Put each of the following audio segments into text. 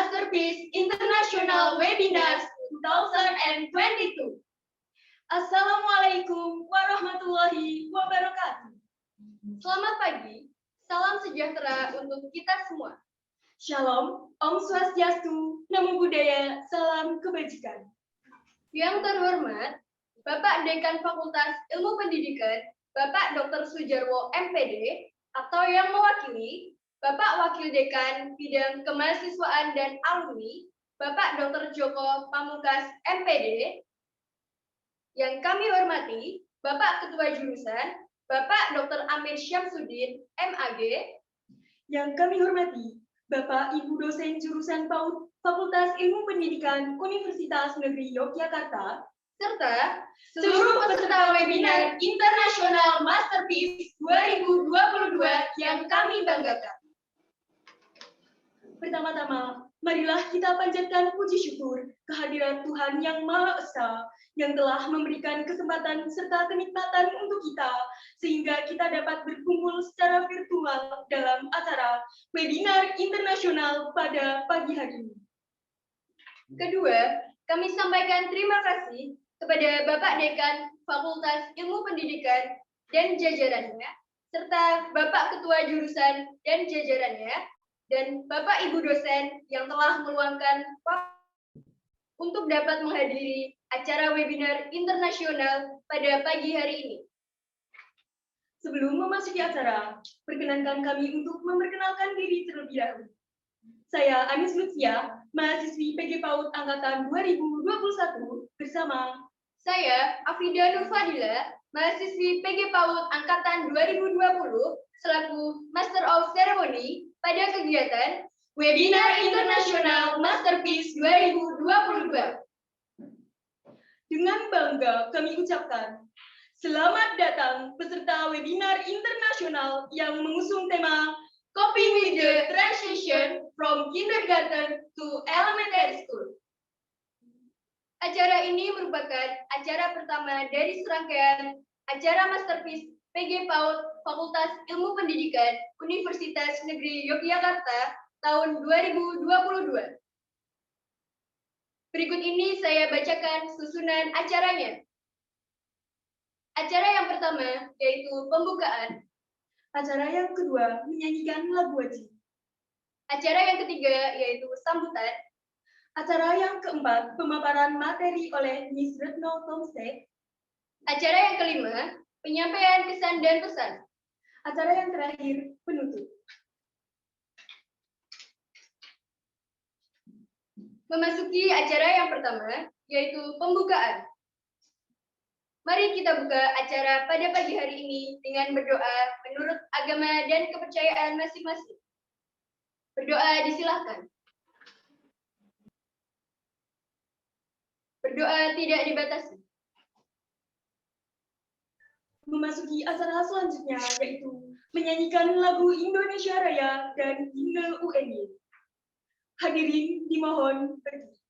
Masterpiece International Webinars 2022. Assalamualaikum warahmatullahi wabarakatuh. Selamat pagi, salam sejahtera untuk kita semua. Shalom, Om Swastiastu, Namo Buddhaya, salam kebajikan. Yang terhormat, Bapak Dekan Fakultas Ilmu Pendidikan, Bapak Dr. Sujarwo MPD, atau yang mewakili, Bapak Wakil Dekan Bidang Kemahasiswaan dan Alumni, Bapak Dr. Joko Pamungkas MPD, yang kami hormati, Bapak Ketua Jurusan, Bapak Dr. Amir Syamsuddin, MAG, yang kami hormati, Bapak Ibu dosen jurusan PAUD Fakultas Ilmu Pendidikan Universitas Negeri Yogyakarta, serta seluruh peserta webinar Internasional Masterpiece 2022 yang kami banggakan. Pertama-tama, marilah kita panjatkan puji syukur kehadiran Tuhan Yang Maha Esa yang telah memberikan kesempatan serta kenikmatan untuk kita, sehingga kita dapat berkumpul secara virtual dalam acara webinar internasional pada pagi hari ini. Kedua, kami sampaikan terima kasih kepada Bapak Dekan Fakultas Ilmu Pendidikan dan jajarannya, serta Bapak Ketua Jurusan dan jajarannya, dan Bapak Ibu dosen yang telah meluangkan waktu untuk dapat menghadiri acara webinar internasional pada pagi hari ini. Sebelum memasuki acara, perkenankan kami untuk memperkenalkan diri terlebih dahulu. Saya Anis Lutfia, mahasiswi PG PAUD Angkatan 2021, bersama saya Afida Nurfadila, mahasiswi PG PAUD Angkatan 2020, selaku Master of Ceremony pada kegiatan Webinar Internasional Masterpiece 2022. Dengan bangga kami ucapkan, selamat datang peserta webinar internasional yang mengusung tema Coping with the Transition from Kindergarten to Elementary School. Acara ini merupakan acara pertama dari serangkaian acara Masterpiece PG PAUD Fakultas Ilmu Pendidikan Universitas Negeri Yogyakarta tahun 2022. Berikut ini saya bacakan susunan acaranya. Acara yang pertama yaitu pembukaan. Acara yang kedua menyanyikan lagu wajib. Acara yang ketiga yaitu sambutan. Acara yang keempat pemaparan materi oleh Miss Retno Tomsek. Acara yang kelima penyampaian kesan dan pesan. Acara yang terakhir penutup. Memasuki acara yang pertama, yaitu pembukaan. Mari kita buka acara pada pagi hari ini dengan berdoa menurut agama dan kepercayaan masing-masing. Berdoa disilahkan. Berdoa tidak dibatasi. Memasuki acara selanjutnya, yaitu menyanyikan lagu Indonesia Raya dan himne UNY. Hadirin dimohon berdiri.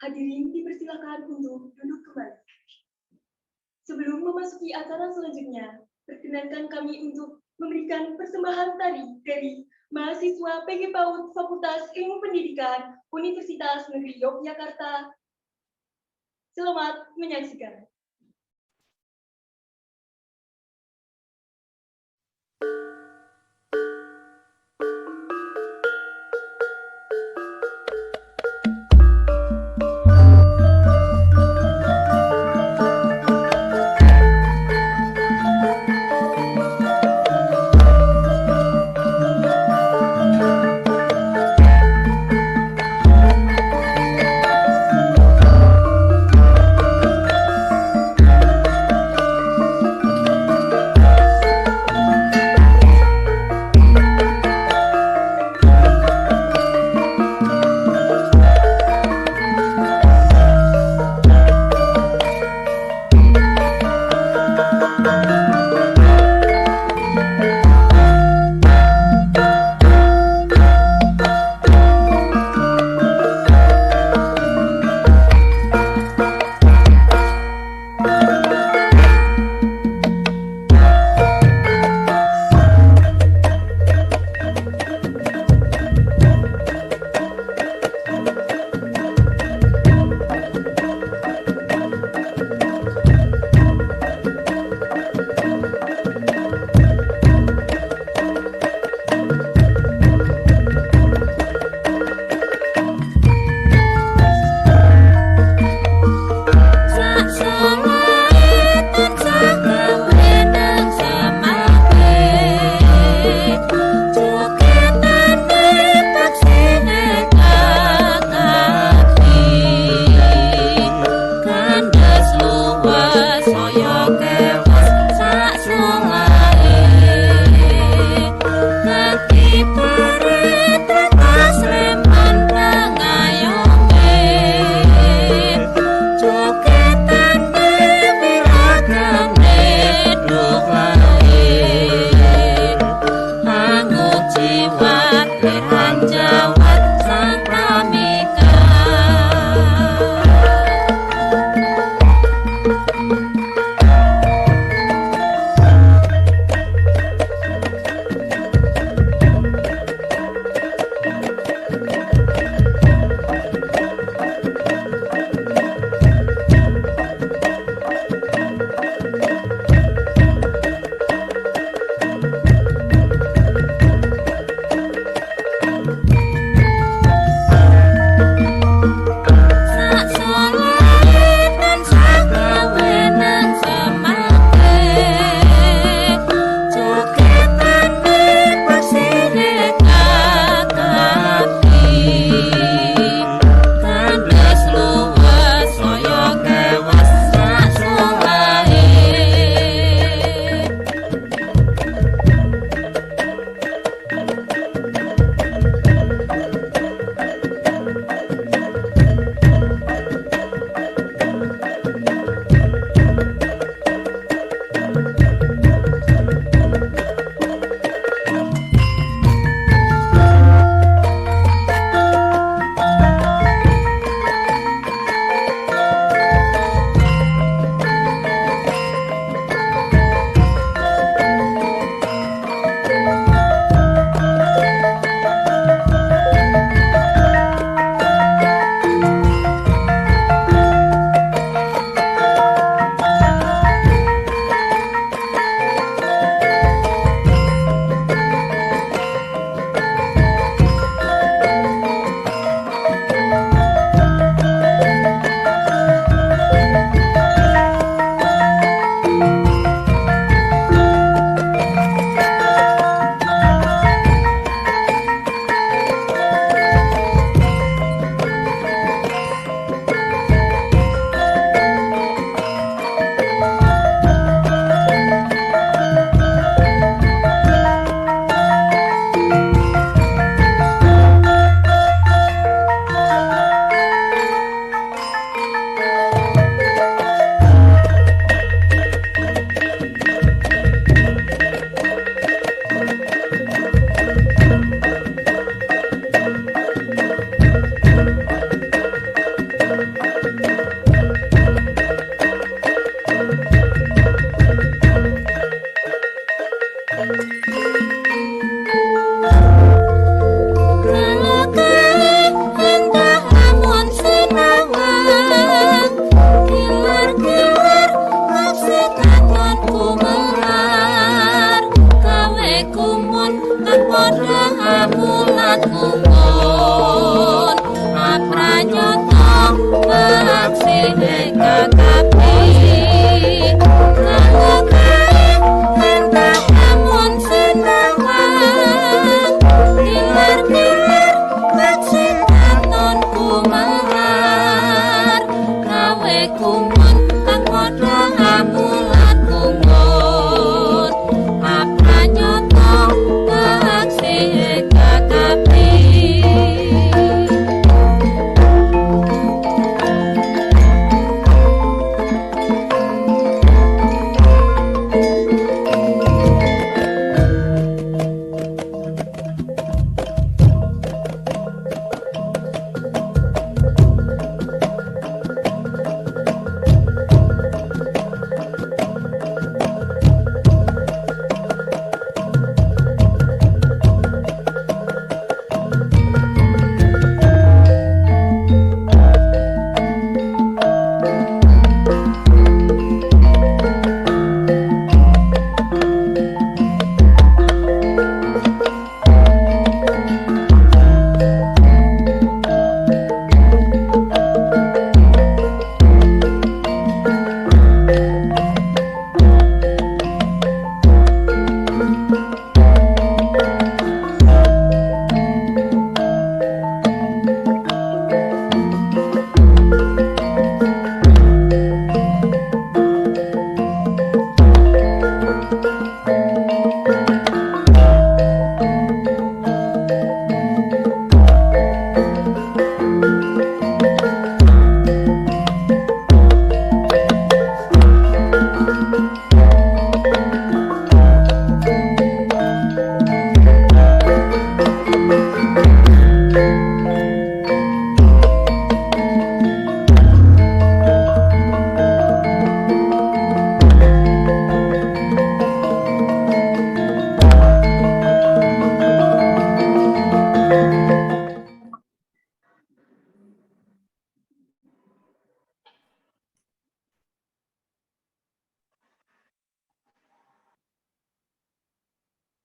Hadirin dipersilakan untuk duduk kembali. Sebelum memasuki acara selanjutnya, perkenankan kami untuk memberikan persembahan tari dari mahasiswa PG PAUD Fakultas Ilmu Pendidikan Universitas Negeri Yogyakarta. Selamat menyaksikan.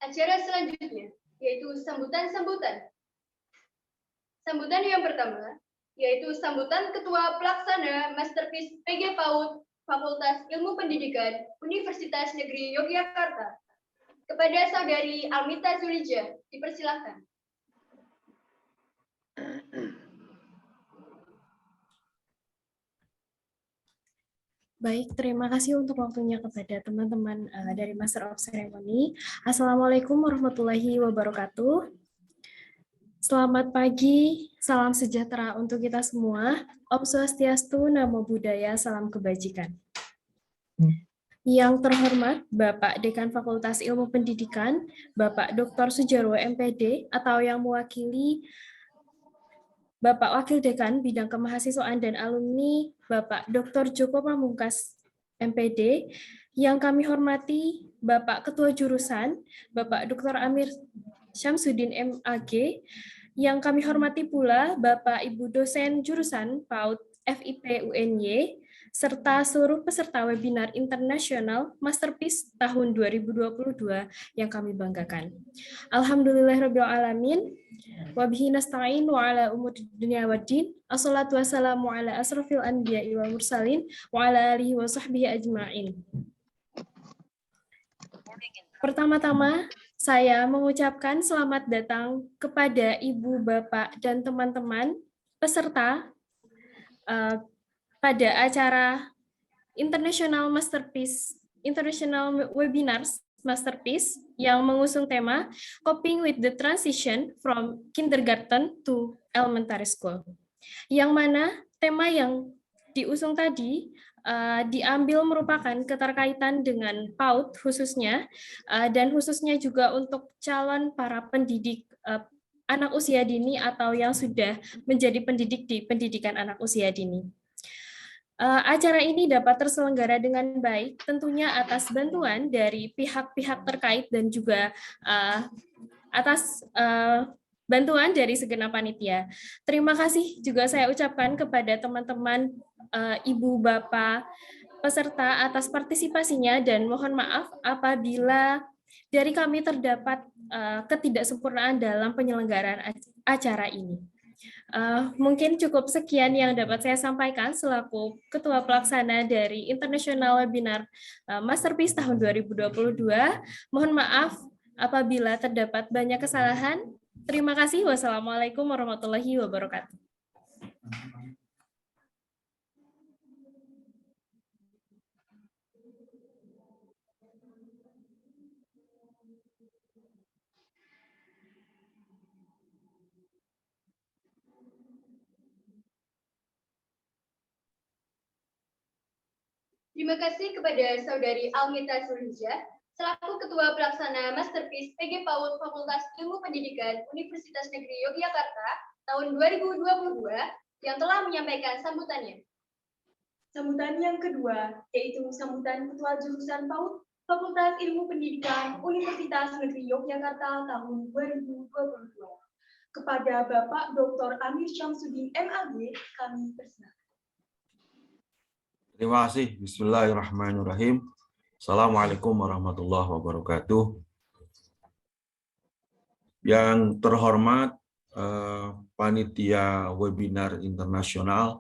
acara selanjutnya, yaitu sambutan-sambutan. Sambutan yang pertama, yaitu sambutan Ketua Pelaksana Masterpiece PG PAUD Fakultas Ilmu Pendidikan Universitas Negeri Yogyakarta. Kepada Saudari Almita Zulija, dipersilakan. Baik, terima kasih untuk waktunya kepada teman-teman dari Master of Ceremony. Assalamualaikum warahmatullahi wabarakatuh. Selamat pagi, salam sejahtera untuk kita semua. Om Swastiastu, Namo Buddhaya, salam kebajikan. Yang terhormat Bapak Dekan Fakultas Ilmu Pendidikan, Bapak Dr. Sujarwo MPD, atau yang mewakili Bapak Wakil Dekan Bidang Kemahasiswaan dan Alumni, Bapak Dr. Joko Pamungkas MPD, yang kami hormati Bapak Ketua Jurusan, Bapak Dr. Amir Syamsuddin MAG, yang kami hormati pula Bapak Ibu dosen jurusan PAUD FIP UNY, serta seluruh peserta webinar internasional Masterpiece tahun 2022 yang kami banggakan. Alhamdulillahirabbil alamin. Wabihi nasta'in wa ala umuri dunya waddin. Assalatu wassalamu ala asrofil anbiya'i wal mursalin wa ala alihi wa sahbihi ajma'in. Pertama-tama, saya mengucapkan selamat datang kepada Ibu, Bapak, dan teman-teman peserta pada acara International Webinars Masterpiece yang mengusung tema Coping with the Transition from Kindergarten to Elementary School. Yang mana tema yang diusung tadi diambil merupakan keterkaitan dengan PAUD khususnya, dan khususnya juga untuk calon para pendidik anak usia dini atau yang sudah menjadi pendidik di pendidikan anak usia dini. Acara ini dapat terselenggara dengan baik, tentunya atas bantuan dari pihak-pihak terkait dan juga atas bantuan dari segenap panitia. Terima kasih juga saya ucapkan kepada teman-teman Ibu, Bapak, peserta atas partisipasinya dan mohon maaf apabila dari kami terdapat ketidaksempurnaan dalam penyelenggaraan acara ini. Mungkin cukup sekian yang dapat saya sampaikan selaku Ketua Pelaksana dari International Webinar Masterpiece tahun 2022. Mohon maaf apabila terdapat banyak kesalahan. Terima kasih. Wassalamualaikum warahmatullahi wabarakatuh. Terima kasih kepada Saudari Almita Zulija, selaku Ketua Pelaksana Masterpiece PG PAUD Fakultas Ilmu Pendidikan Universitas Negeri Yogyakarta tahun 2022 yang telah menyampaikan sambutannya. Sambutan yang kedua, yaitu sambutan Ketua Jurusan PAUD Fakultas Ilmu Pendidikan Universitas Negeri Yogyakarta tahun 2022. Kepada Bapak Dr. Amir Syamsuddin MAG, kami persilakan. Terima kasih. Bismillahirrahmanirrahim. Assalamualaikum warahmatullahi wabarakatuh. Yang terhormat panitia webinar internasional,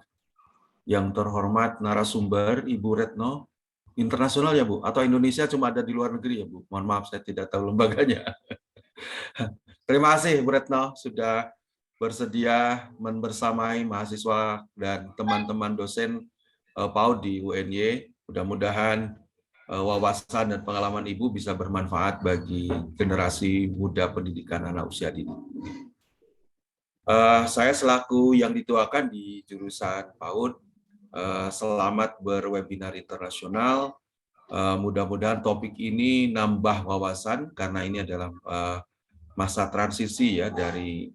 yang terhormat narasumber Ibu Retno, internasional ya Bu? Atau Indonesia cuma ada di luar negeri ya Bu? Mohon maaf saya tidak tahu lembaganya. Terima kasih Bu Retno sudah bersedia membersamai mahasiswa dan teman-teman dosen PAUD di UNY. Mudah-mudahan wawasan dan pengalaman Ibu bisa bermanfaat bagi generasi muda pendidikan anak usia dini. Saya selaku yang dituakan di jurusan PAUD, selamat berwebinar internasional. Mudah-mudahan topik ini nambah wawasan karena ini adalah masa transisi ya dari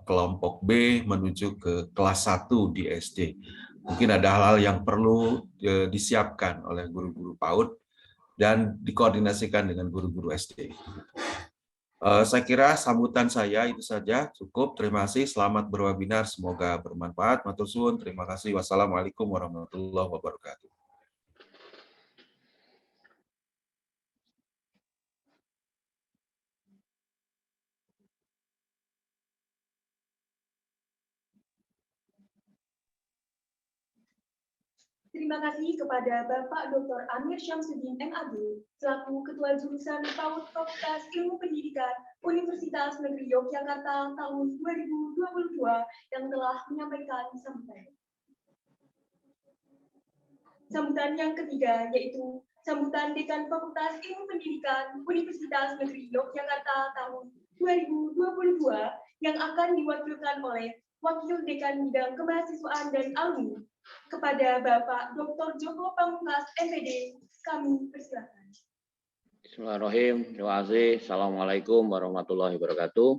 kelompok B menuju ke kelas 1 di SD. Mungkin ada hal-hal yang perlu disiapkan oleh guru-guru PAUD dan dikoordinasikan dengan guru-guru SD. Saya kira sambutan saya itu saja cukup. Terima kasih. Selamat berwebinar. Semoga bermanfaat. Matur suwun. Terima kasih. Wassalamualaikum warahmatullahi wabarakatuh. Terima kasih kepada Bapak Dr. Amir Syamsuddin MAG, selaku Ketua Jurusan PAUD Fakultas Ilmu Pendidikan Universitas Negeri Yogyakarta tahun 2022 yang telah menyampaikan sambutan. Sambutan yang ketiga yaitu sambutan Dekan Fakultas Ilmu Pendidikan Universitas Negeri Yogyakarta tahun 2022 yang akan diwakilkan oleh Wakil Dekan Bidang Kemahasiswaan dan Alumni. Kepada Bapak Dr. Joko Pamungkas, MPD, kami persilakan. Bismillahirrahmanirrahim. Terima kasih. Assalamualaikum warahmatullahi wabarakatuh.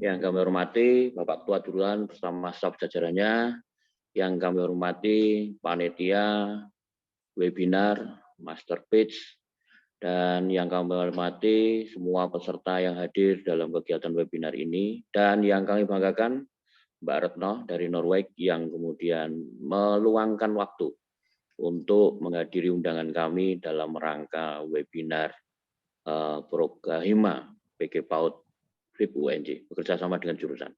Yang kami hormati Bapak Ketua Jurusan bersama staf jajarannya, yang kami hormati panitia, webinar, masterpiece, dan yang kami hormati semua peserta yang hadir dalam kegiatan webinar ini, dan yang kami banggakan Mbak Retno dari Norway yang kemudian meluangkan waktu untuk menghadiri undangan kami dalam rangka webinar program HIMA PG PAUD FIP UNJ bekerja sama dengan jurusan.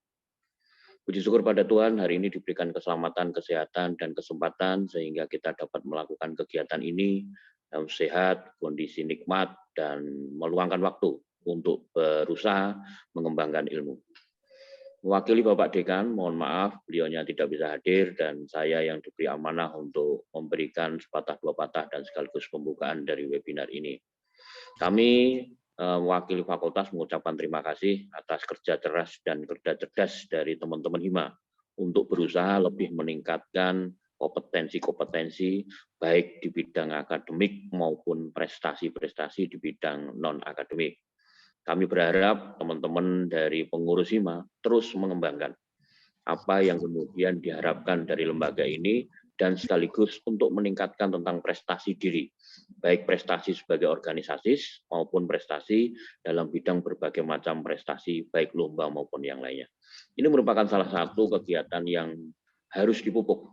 Puji syukur pada Tuhan, hari ini diberikan keselamatan, kesehatan, dan kesempatan sehingga kita dapat melakukan kegiatan ini dalam sehat, kondisi nikmat, dan meluangkan waktu untuk berusaha mengembangkan ilmu. Mewakili Bapak Dekan, mohon maaf beliaunya tidak bisa hadir dan saya yang diberi amanah untuk memberikan sepatah dua patah dan sekaligus pembukaan dari webinar ini. Kami mewakili fakultas mengucapkan terima kasih atas kerja keras dan kerja cerdas dari teman-teman HIMA untuk berusaha lebih meningkatkan kompetensi-kompetensi baik di bidang akademik maupun prestasi-prestasi di bidang non-akademik. Kami berharap teman-teman dari pengurus HIMA terus mengembangkan apa yang kemudian diharapkan dari lembaga ini dan sekaligus untuk meningkatkan tentang prestasi diri, baik prestasi sebagai organisasi maupun prestasi dalam bidang berbagai macam prestasi, baik lomba maupun yang lainnya. Ini merupakan salah satu kegiatan yang harus dipupuk.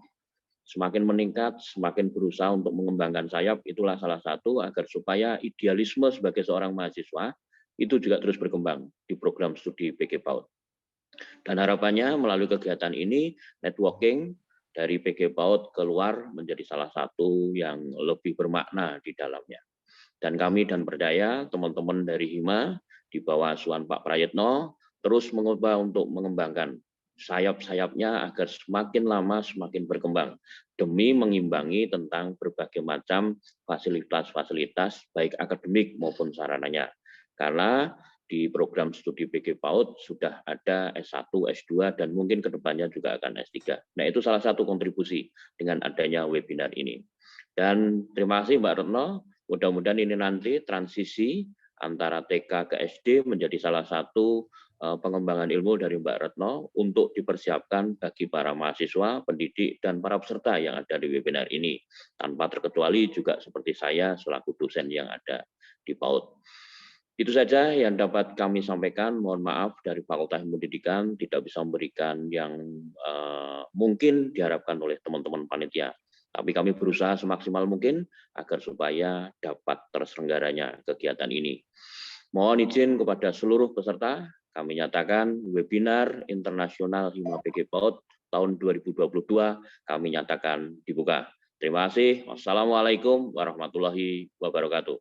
Semakin meningkat, semakin berusaha untuk mengembangkan sayap, itulah salah satu agar supaya idealisme sebagai seorang mahasiswa itu juga terus berkembang di program studi PG PAUD. Dan harapannya melalui kegiatan ini, networking dari PG PAUD keluar menjadi salah satu yang lebih bermakna di dalamnya. Dan kami dan percaya teman-teman dari HIMA di bawah asuhan Pak Prayitno terus mencoba untuk mengembangkan sayap-sayapnya agar semakin lama semakin berkembang demi mengimbangi tentang berbagai macam fasilitas-fasilitas baik akademik maupun sarananya. Karena di program studi PG PAUD sudah ada S1, S2, dan mungkin kedepannya juga akan S3. Nah, itu salah satu kontribusi dengan adanya webinar ini. Dan terima kasih Mbak Retno, mudah-mudahan ini nanti transisi antara TK ke SD menjadi salah satu pengembangan ilmu dari Mbak Retno untuk dipersiapkan bagi para mahasiswa, pendidik, dan para peserta yang ada di webinar ini. Tanpa terkecuali juga seperti saya selaku dosen yang ada di PAUD. Itu saja yang dapat kami sampaikan. Mohon maaf dari Fakultas Ilmu Pendidikan tidak bisa memberikan yang mungkin diharapkan oleh teman-teman panitia. Tapi kami berusaha semaksimal mungkin agar supaya dapat terselenggaranya kegiatan ini. Mohon izin kepada seluruh peserta, kami nyatakan webinar internasional HIMA PG PAUD tahun 2022 kami nyatakan dibuka. Terima kasih. Wassalamualaikum warahmatullahi wabarakatuh.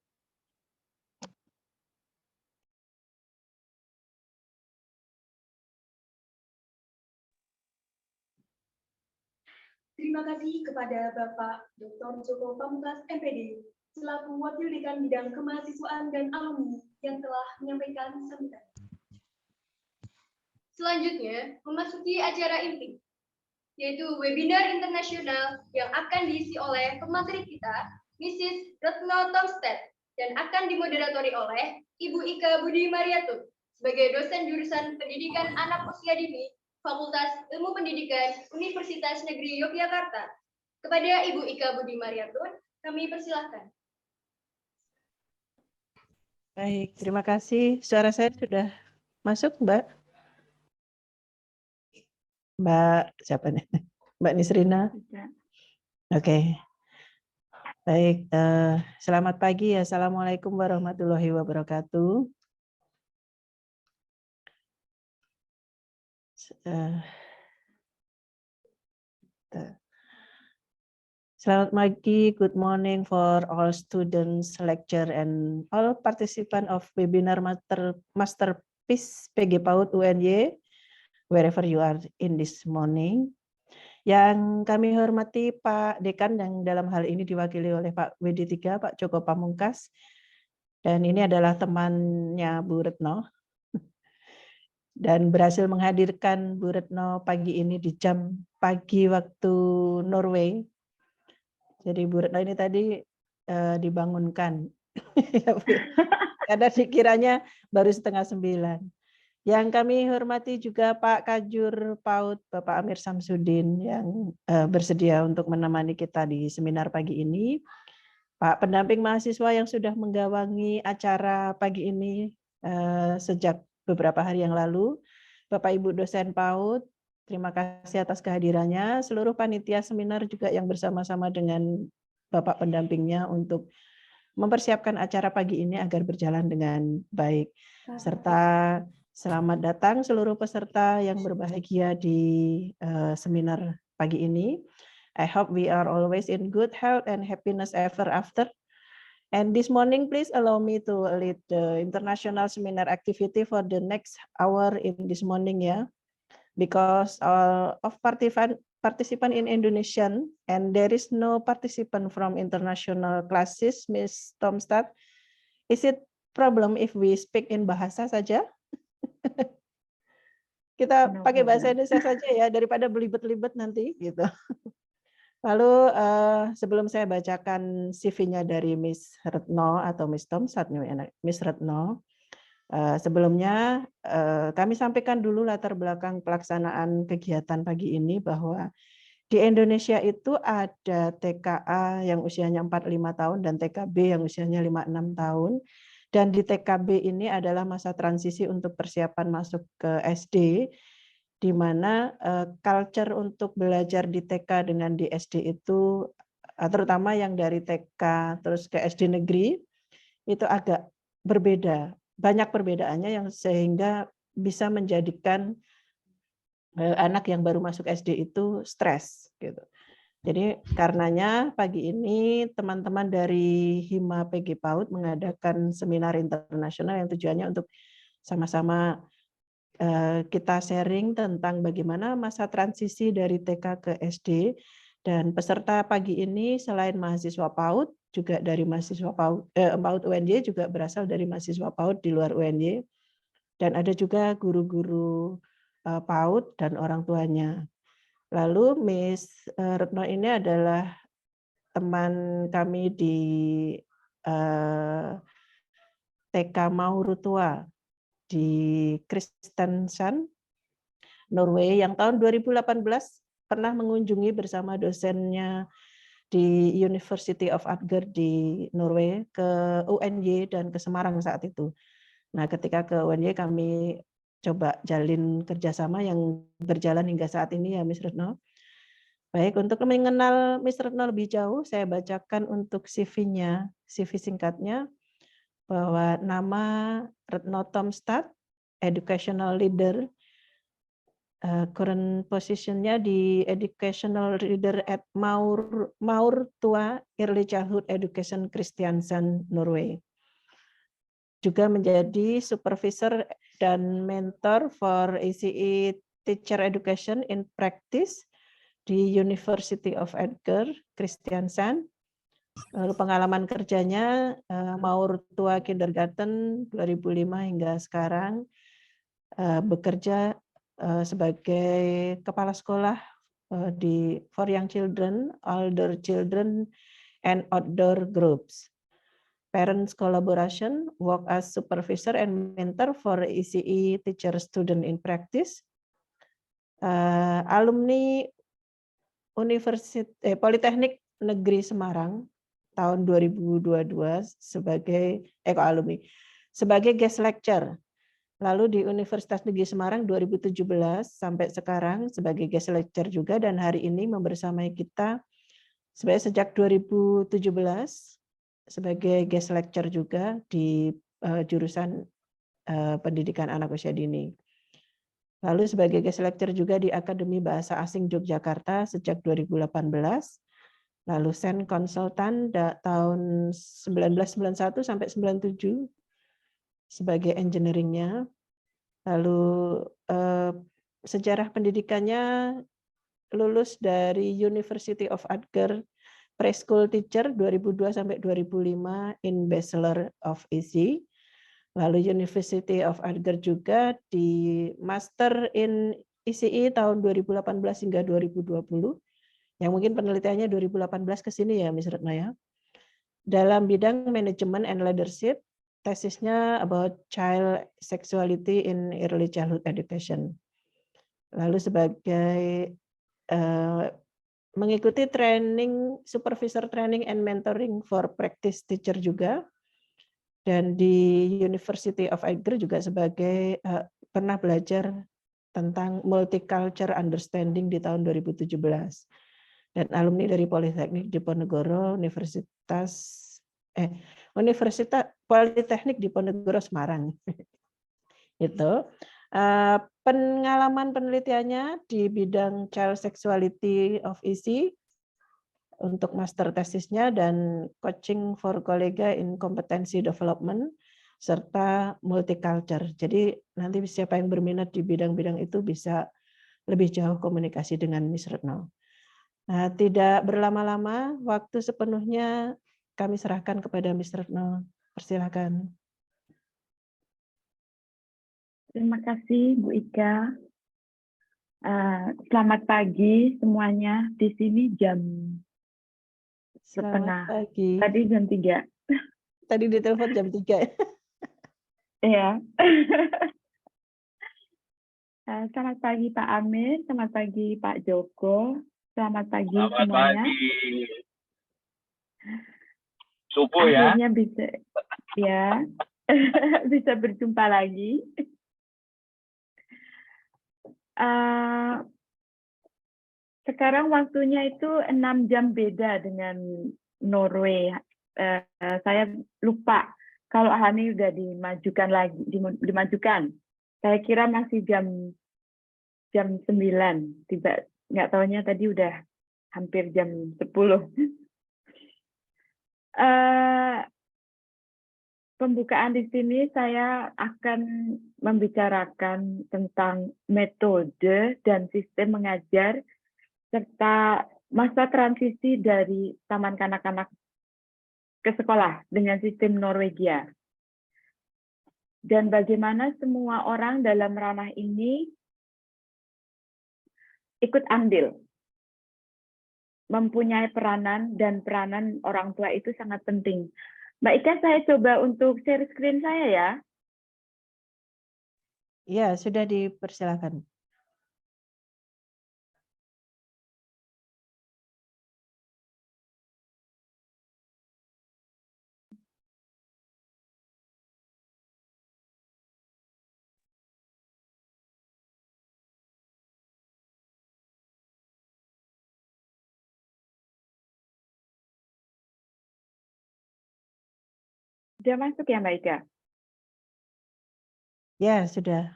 Terima kasih kepada Bapak Dr. Joko Pamungkas, MPD, selaku Wakil Dekan Bidang Kemahasiswaan dan Alumni yang telah menyampaikan sambutan. Selanjutnya, memasuki acara inti, yaitu webinar internasional yang akan diisi oleh pemateri kita, Mrs. Retno Tomstedt, dan akan dimoderatori oleh Ibu Ika Budi Mariatun sebagai dosen jurusan Pendidikan Anak Usia Dini Fakultas Ilmu Pendidikan Universitas Negeri Yogyakarta. Kepada Ibu Ika Budi Mariatun, kami persilahkan. Baik, terima kasih. Suara saya sudah masuk, Mbak? Mbak, siapa nih? Mbak Nisrina? Oke. Baik, selamat pagi. Assalamualaikum warahmatullahi wabarakatuh. Selamat pagi, good morning for all students, lecturer, and all participants of webinar Masterpiece PG PAUD UNY, wherever you are in this morning. Yang kami hormati Pak Dekan yang dalam hal ini diwakili oleh Pak WD3, Pak Joko Pamungkas. Dan ini adalah temannya Bu Retno. Dan berhasil menghadirkan Bu Retno pagi ini di jam pagi waktu Norway. Jadi Bu Retno ini tadi dibangunkan. Karena dikiranya baru 8:30. Yang kami hormati juga Pak Kajur PAUD, Bapak Amir Samsudin yang bersedia untuk menemani kita di seminar pagi ini. Pak pendamping mahasiswa yang sudah menggawangi acara pagi ini sejak beberapa hari yang lalu. Bapak Ibu dosen PAUD, terima kasih atas kehadirannya. Seluruh panitia seminar juga yang bersama-sama dengan Bapak pendampingnya untuk mempersiapkan acara pagi ini agar berjalan dengan baik. Serta selamat datang seluruh peserta yang berbahagia di seminar pagi ini. I hope we are always in good health and happiness ever after. And this morning, please allow me to lead the international seminar activity for the next hour in this morning, ya. Because all of participant in Indonesian and there is no participant from international classes, Miss Tomstad. Is it problem if we speak in bahasa saja? Kita pakai bahasa Indonesia saja ya, daripada belibet-libet nanti gitu. Lalu sebelum saya bacakan CV-nya dari Miss Retno atau Miss Tomstad, Miss Retno, sebelumnya kami sampaikan dulu latar belakang pelaksanaan kegiatan pagi ini bahwa di Indonesia itu ada TKA yang usianya 45 tahun dan TKB yang usianya 56 tahun. Dan di TKB ini adalah masa transisi untuk persiapan masuk ke SD, di mana culture untuk belajar di TK dengan di SD itu, terutama yang dari TK terus ke SD negeri, itu agak berbeda. Banyak perbedaannya yang sehingga bisa menjadikan anak yang baru masuk SD itu stres gitu. Jadi karenanya pagi ini teman-teman dari Hima PG PAUD mengadakan seminar internasional yang tujuannya untuk sama-sama kita sharing tentang bagaimana masa transisi dari TK ke SD. Dan peserta pagi ini selain mahasiswa PAUD, juga dari mahasiswa PAUD UNY juga berasal dari mahasiswa PAUD di luar UNY. Dan ada juga guru-guru PAUD dan orang tuanya. Lalu Miss Retno ini adalah teman kami di TK Maurutua di Kristiansand, Norway, yang tahun 2018 pernah mengunjungi bersama dosennya di University of Agder di Norway ke UNY dan ke Semarang saat itu. Nah, ketika ke UNY kami coba jalin kerjasama yang berjalan hingga saat ini ya Miss Retno. Baik, untuk mengenal Miss Retno lebih jauh, saya bacakan untuk CV-nya, CV singkatnya, bahwa nama Retno Tomstad, Educational Leader, current position-nya di Educational Leader at Maurutua Early Childhood Education Kristiansand, Norway. Juga menjadi supervisor dan mentor for ECE Teacher Education in Practice di University of Agder, Kristiansand. Lalu pengalaman kerjanya Maurutua Kindergarten 2005 hingga sekarang bekerja sebagai kepala sekolah di for young children, older children, and outdoor groups. Parents collaboration, work as supervisor and mentor for ECE teacher student in practice. Alumni Politeknik Negeri Semarang tahun 2022 sebagai alumni sebagai guest lecturer. Lalu di Universitas Negeri Semarang 2017 sampai sekarang sebagai guest lecturer juga, dan hari ini membersamai kita sejak 2017 sebagai guest lecturer juga di jurusan pendidikan anak usia dini. Lalu sebagai guest lecturer juga di Akademi Bahasa Asing Yogyakarta sejak 2018. Lalu Sen Konsultan tahun 1991 sampai 97 sebagai engineeringnya. Lalu sejarah pendidikannya lulus dari University of Agder Preschool Teacher 2002 sampai 2005 in Bachelor of EC. Lalu University of Agder juga di Master in ECE tahun 2018 hingga 2020. Yang mungkin penelitiannya 2018 ke sini ya, Miss Retno ya. Dalam bidang Management and Leadership, tesisnya about child sexuality in early childhood education. Lalu sebagai mengikuti training, supervisor training and mentoring for practice teacher juga. Dan di University of Agder juga sebagai pernah belajar tentang multicultural understanding di tahun 2017. Dan alumni dari Politeknik Diponegoro, Universitas Politeknik Diponegoro Semarang. Itu pengalaman penelitiannya di bidang child sexuality of EC untuk master tesisnya dan coaching for kolega in competency development serta multicultural. Jadi nanti siapa yang berminat di bidang-bidang itu bisa lebih jauh komunikasi dengan Miss Retno. Nah, tidak berlama-lama, waktu sepenuhnya kami serahkan kepada Miss Retno. Persilakan. Terima kasih Bu Ika. Selamat pagi semuanya. Di sini jam setengah. Pagi. Tadi jam 3. Tadi ditelepon jam 3. Iya. Selamat pagi Pak Amir, selamat pagi Pak Joko. Selamat pagi semuanya. Pagi. Subuh ya. Akhirnya bisa bisa berjumpa lagi. Sekarang waktunya itu 6 jam beda dengan Norway. Saya lupa kalau Hani udah dimajukan lagi, dimajukan. Saya kira masih jam 9. Tiba nggak taunya tadi udah hampir jam 10. Pembukaan di sini saya akan membicarakan tentang metode dan sistem mengajar serta masa transisi dari taman kanak-kanak ke sekolah dengan sistem Norwegia. Dan bagaimana semua orang dalam ranah ini ikut andil, mempunyai peranan, dan peranan orang tua itu sangat penting. Mbak Ika, saya coba untuk share screen saya ya. Ya, sudah dipersilakan. Sudah masuk ya Mbak Ika? Ya, sudah.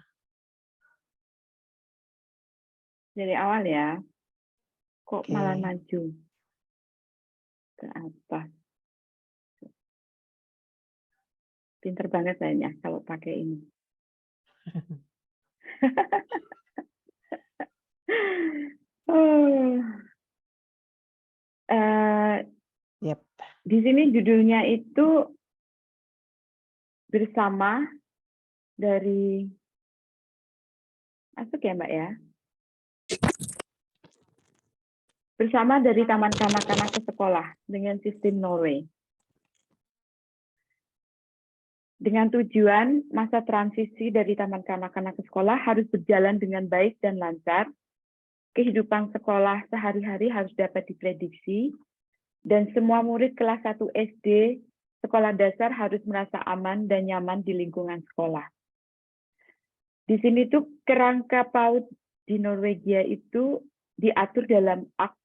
Dari awal ya. Kok Oke. malah maju? Ke atas. Pinter banget kayaknya kalau pakai ini. Yep. Di sini judulnya itu bersama dari masuk ya Mbak ya. Bersama dari taman kanak-kanak ke sekolah dengan sistem Norway. Dengan tujuan masa transisi dari taman kanak-kanak ke sekolah harus berjalan dengan baik dan lancar. Kehidupan sekolah sehari-hari harus dapat diprediksi. Dan semua murid kelas 1 SD sekolah dasar harus merasa aman dan nyaman di lingkungan sekolah. Di sini tuh kerangka PAUD di Norwegia itu diatur dalam Akt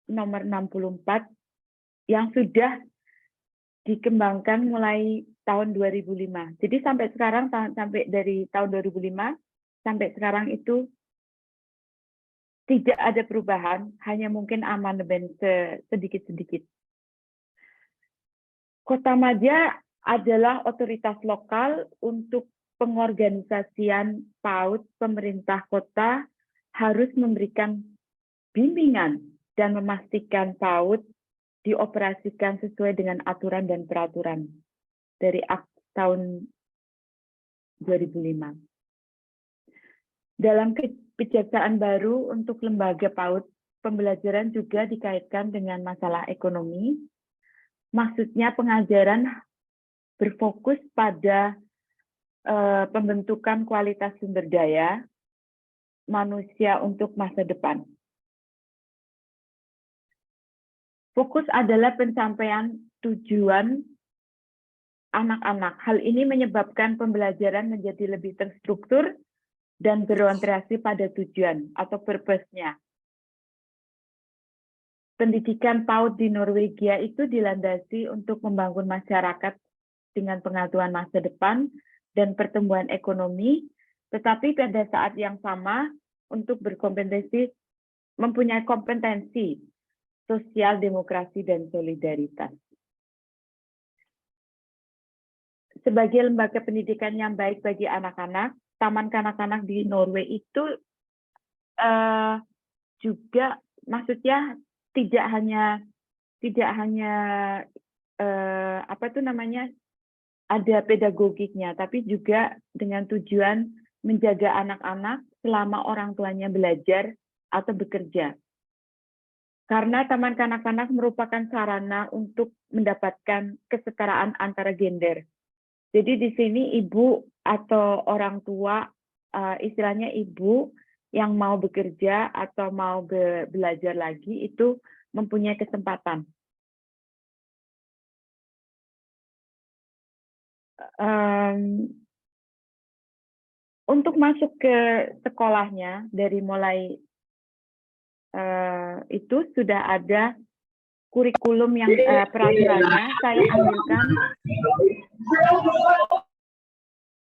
nomor 64 yang sudah dikembangkan mulai tahun 2005. Jadi sampai sekarang, sampai dari tahun 2005 sampai sekarang itu tidak ada perubahan, hanya mungkin amandemen sedikit-sedikit. Kota Madia adalah otoritas lokal untuk pengorganisasian PAUD. Pemerintah kota harus memberikan bimbingan dan memastikan PAUD dioperasikan sesuai dengan aturan dan peraturan dari tahun 2005. Dalam kebijaksaan baru untuk lembaga PAUD, pembelajaran juga dikaitkan dengan masalah ekonomi. Maksudnya pengajaran berfokus pada pembentukan kualitas sumber daya manusia untuk masa depan. Fokus adalah pencapaian tujuan anak-anak. Hal ini menyebabkan pembelajaran menjadi lebih terstruktur dan berorientasi pada tujuan atau purpose-nya. Pendidikan PAUD di Norwegia itu dilandasi untuk membangun masyarakat dengan pengetahuan masa depan dan pertumbuhan ekonomi, tetapi pada saat yang sama untuk mempunyai kompetensi sosial, demokrasi, dan solidaritas. Sebagai lembaga pendidikan yang baik bagi anak-anak, Taman Kanak-kanak di Norway itu juga maksudnya tidak hanya ada pedagogiknya, tapi juga dengan tujuan menjaga anak-anak selama orang tuanya belajar atau bekerja. Karena Taman Kanak-kanak merupakan sarana untuk mendapatkan kesetaraan antara gender. Jadi di sini ibu atau orang tua, istilahnya ibu yang mau bekerja atau mau belajar lagi itu mempunyai kesempatan. Untuk masuk ke sekolahnya dari mulai itu sudah ada kurikulum yang peraturannya.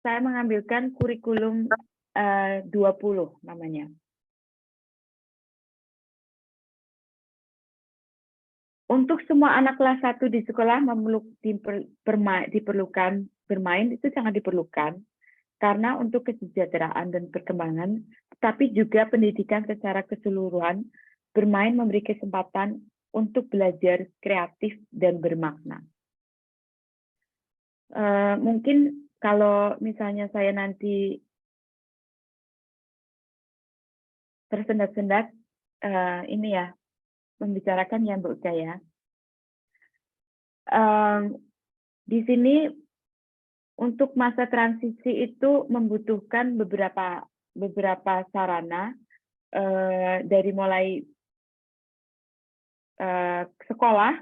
Saya mengambilkan kurikulum 20 namanya. Untuk semua anak kelas 1 di sekolah diperlukan bermain, itu sangat diperlukan karena untuk kesejahteraan dan perkembangan, tapi juga pendidikan secara keseluruhan, bermain memberi kesempatan untuk belajar kreatif dan bermakna. Mungkin kalau misalnya saya nanti tersendat-sendat, ini ya, membicarakan ya Mbak Uca ya. Di sini untuk masa transisi itu membutuhkan beberapa sarana, dari mulai sekolah,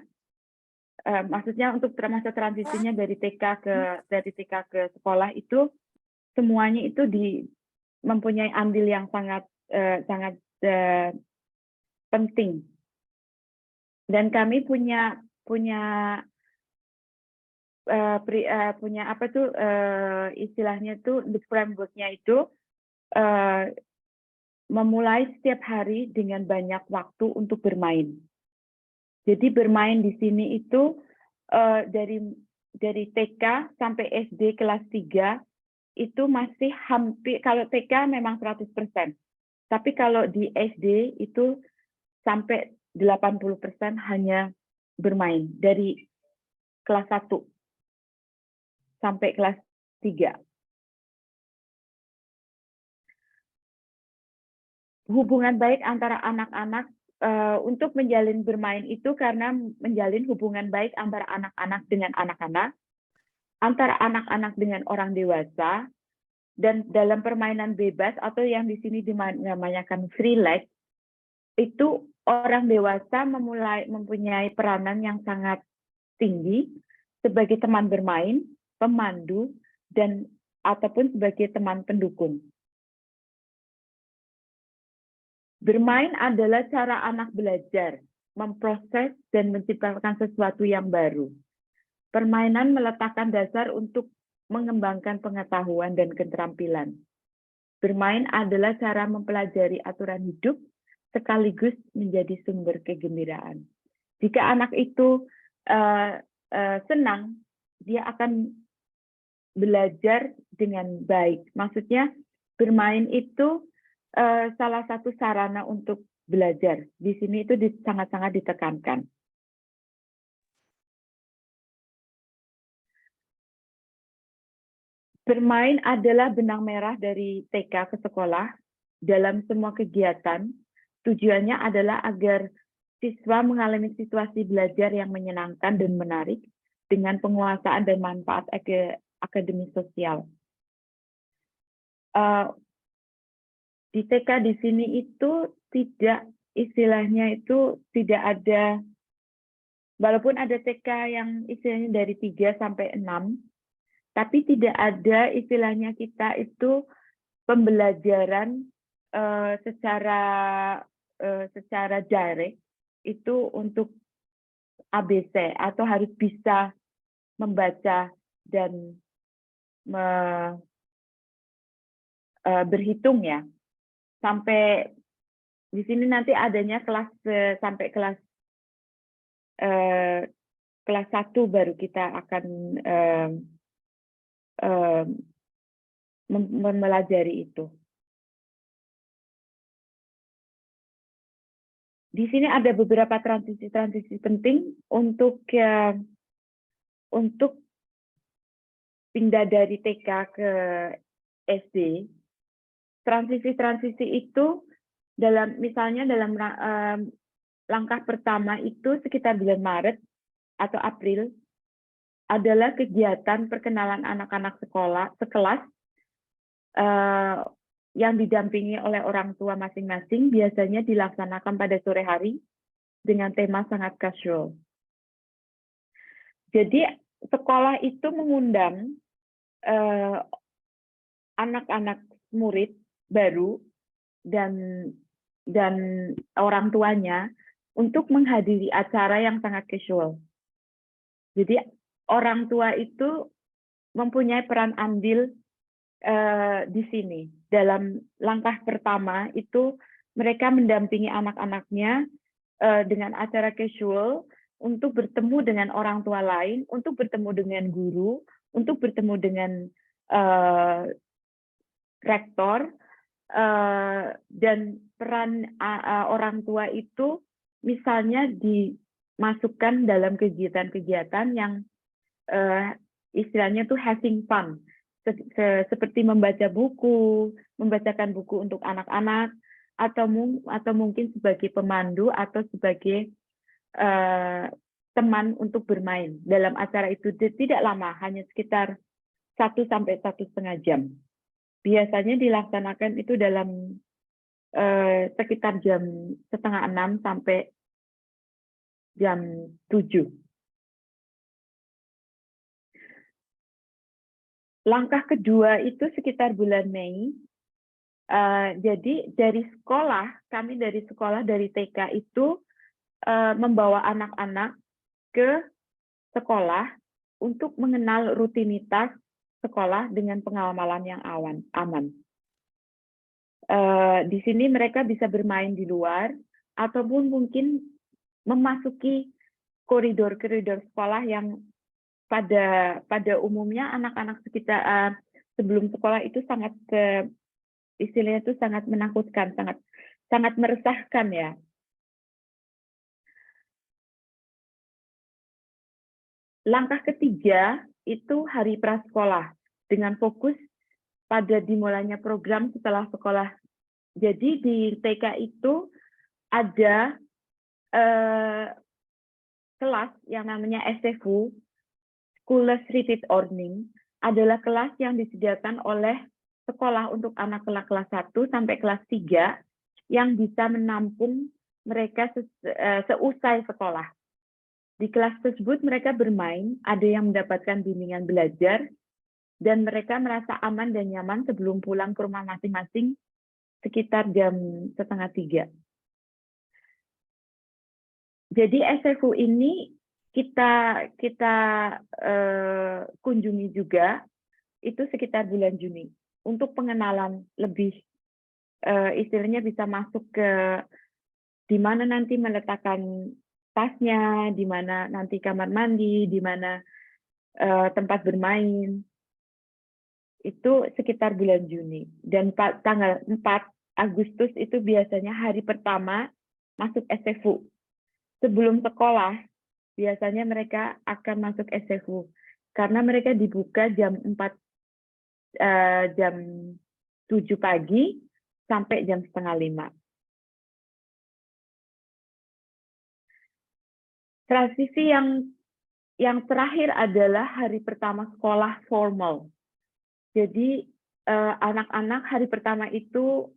maksudnya untuk masa transisinya dari TK ke sekolah itu semuanya itu mempunyai andil yang sangat penting. Dan kami punya istilahnya tuh the framework-nya itu memulai setiap hari dengan banyak waktu untuk bermain. Jadi bermain di sini itu dari TK sampai SD kelas 3 itu masih hampir, kalau TK memang 100%, tapi kalau di SD itu sampai 80% hanya bermain dari kelas 1 sampai kelas 3. Hubungan baik antara anak-anak untuk menjalin bermain itu karena menjalin hubungan baik antara anak-anak dengan anak-anak, antara anak-anak dengan orang dewasa, dan dalam permainan bebas atau yang di sini dinamakan free leg, itu orang dewasa mempunyai peranan yang sangat tinggi sebagai teman bermain, pemandu, dan ataupun sebagai teman pendukung. Bermain adalah cara anak belajar, memproses dan menciptakan sesuatu yang baru. Permainan meletakkan dasar untuk mengembangkan pengetahuan dan keterampilan. Bermain adalah cara mempelajari aturan hidup sekaligus menjadi sumber kegembiraan. Jika anak itu senang, dia akan belajar dengan baik. Maksudnya bermain itu salah satu sarana untuk belajar. Di sini itu sangat-sangat ditekankan. Bermain adalah benang merah dari TK ke sekolah dalam semua kegiatan. Tujuannya adalah agar siswa mengalami situasi belajar yang menyenangkan dan menarik dengan penguasaan dan manfaat akademis sosial. Di TK di sini itu tidak, istilahnya itu tidak ada, walaupun ada TK yang istilahnya dari 3 sampai 6, tapi tidak ada istilahnya kita itu pembelajaran secara direct itu untuk ABC atau harus bisa membaca dan berhitung ya. Sampai di sini nanti adanya kelas sampai kelas 1 baru kita akan mempelajari itu. Di sini ada beberapa transisi penting untuk pindah dari TK ke SD. Transisi itu misalnya dalam langkah pertama itu sekitar bulan Maret atau April adalah kegiatan perkenalan anak-anak sekelas yang didampingi oleh orang tua masing-masing, biasanya dilaksanakan pada sore hari dengan tema sangat casual. Jadi sekolah itu mengundang anak-anak murid baru dan orang tuanya untuk menghadiri acara yang sangat casual. Jadi orang tua itu mempunyai peran andil di sini. Dalam langkah pertama itu mereka mendampingi anak-anaknya dengan acara casual untuk bertemu dengan orang tua lain, untuk bertemu dengan guru, untuk bertemu dengan rektor, dan peran orang tua itu misalnya dimasukkan dalam kegiatan-kegiatan yang istilahnya tuh having fun. Seperti membaca buku, membacakan buku untuk anak-anak, atau mungkin sebagai pemandu atau sebagai teman untuk bermain. Dalam acara itu tidak lama, hanya sekitar 1 sampai 1,5 jam. Biasanya dilaksanakan itu dalam sekitar jam 5:30 sampai jam 7. Langkah kedua itu sekitar bulan Mei. Jadi dari TK itu membawa anak-anak ke sekolah untuk mengenal rutinitas sekolah dengan pengamalan yang aman. Di sini mereka bisa bermain di luar ataupun mungkin memasuki koridor-koridor sekolah yang pada umumnya anak-anak sekitar sebelum sekolah itu sangat istilahnya itu sangat menakutkan, sangat meresahkan ya. Langkah ketiga itu hari prasekolah dengan fokus pada dimulainya program setelah sekolah. Jadi di TK itu ada kelas yang namanya SFU, Schoolers Retreat Ordning, adalah kelas yang disediakan oleh sekolah untuk anak kelas 1 sampai kelas 3 yang bisa menampung mereka seusai sekolah. Di kelas tersebut mereka bermain, ada yang mendapatkan bimbingan belajar, dan mereka merasa aman dan nyaman sebelum pulang ke rumah masing-masing sekitar jam 2:30. Jadi SFU ini kita kunjungi juga itu sekitar bulan Juni untuk pengenalan lebih istilahnya bisa masuk ke di mana nanti meletakkan tasnya, di mana nanti kamar mandi, di mana tempat bermain. Itu sekitar bulan Juni. Dan tanggal 4 Agustus itu biasanya hari pertama masuk SFU. Sebelum sekolah, biasanya mereka akan masuk SFU. Karena mereka dibuka jam 7 pagi sampai jam setengah 5. Transisi yang terakhir adalah hari pertama sekolah formal. Jadi anak-anak hari pertama itu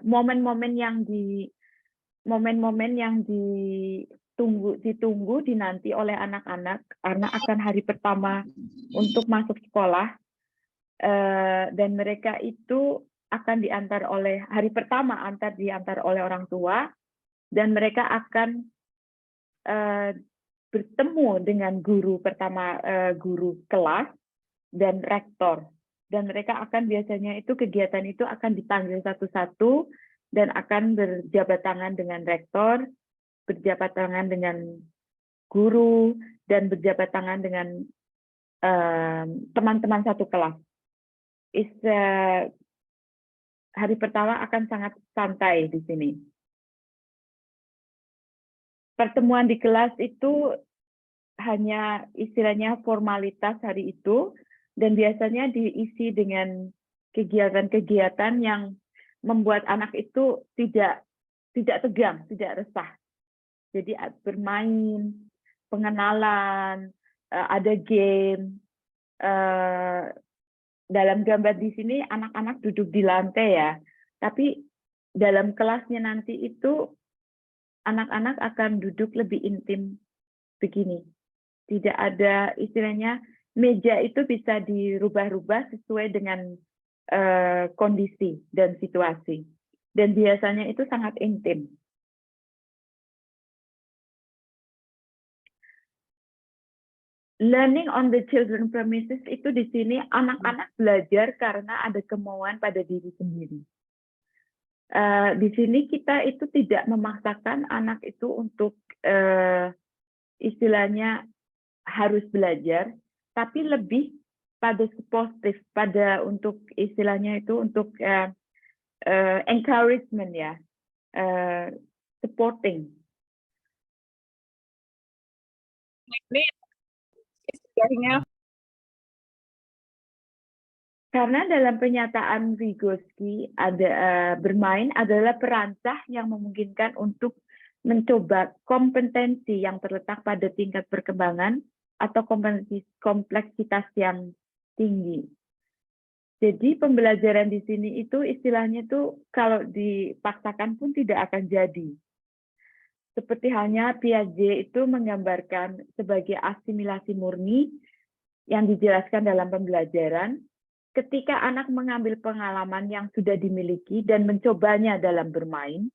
momen-momen yang ditunggu dinanti oleh anak-anak karena akan hari pertama untuk masuk sekolah, dan mereka itu akan diantar oleh hari pertama diantar oleh orang tua, dan mereka akan bertemu dengan guru pertama, guru kelas dan rektor, dan mereka akan biasanya itu kegiatan itu akan dipanggil satu-satu dan akan berjabat tangan dengan rektor, berjabat tangan dengan guru, dan berjabat tangan dengan teman-teman satu kelas. Hari pertama akan sangat santai di sini. Pertemuan di kelas itu hanya istilahnya formalitas hari itu, dan biasanya diisi dengan kegiatan-kegiatan yang membuat anak itu tidak tegang, tidak resah. Jadi bermain, pengenalan, ada game. Dalam gambar di sini anak-anak duduk di lantai ya, tapi dalam kelasnya nanti itu anak-anak akan duduk lebih intim begini. Tidak ada istilahnya, meja itu bisa dirubah-rubah sesuai dengan kondisi dan situasi. Dan biasanya itu sangat intim. Learning on the children premises itu di sini anak-anak belajar karena ada kemauan pada diri sendiri. Di sini kita itu tidak memaksakan anak itu untuk istilahnya harus belajar, tapi lebih pada supportive, pada untuk istilahnya itu untuk encouragement ya, supporting. Karena dalam pernyataan Vygotsky ada bermain adalah perancah yang memungkinkan untuk mencoba kompetensi yang terletak pada tingkat perkembangan atau kompleksitas yang tinggi. Jadi pembelajaran di sini itu istilahnya itu kalau dipaksakan pun tidak akan jadi. Seperti halnya Piaget itu menggambarkan sebagai asimilasi murni yang dijelaskan dalam pembelajaran, ketika anak mengambil pengalaman yang sudah dimiliki dan mencobanya dalam bermain,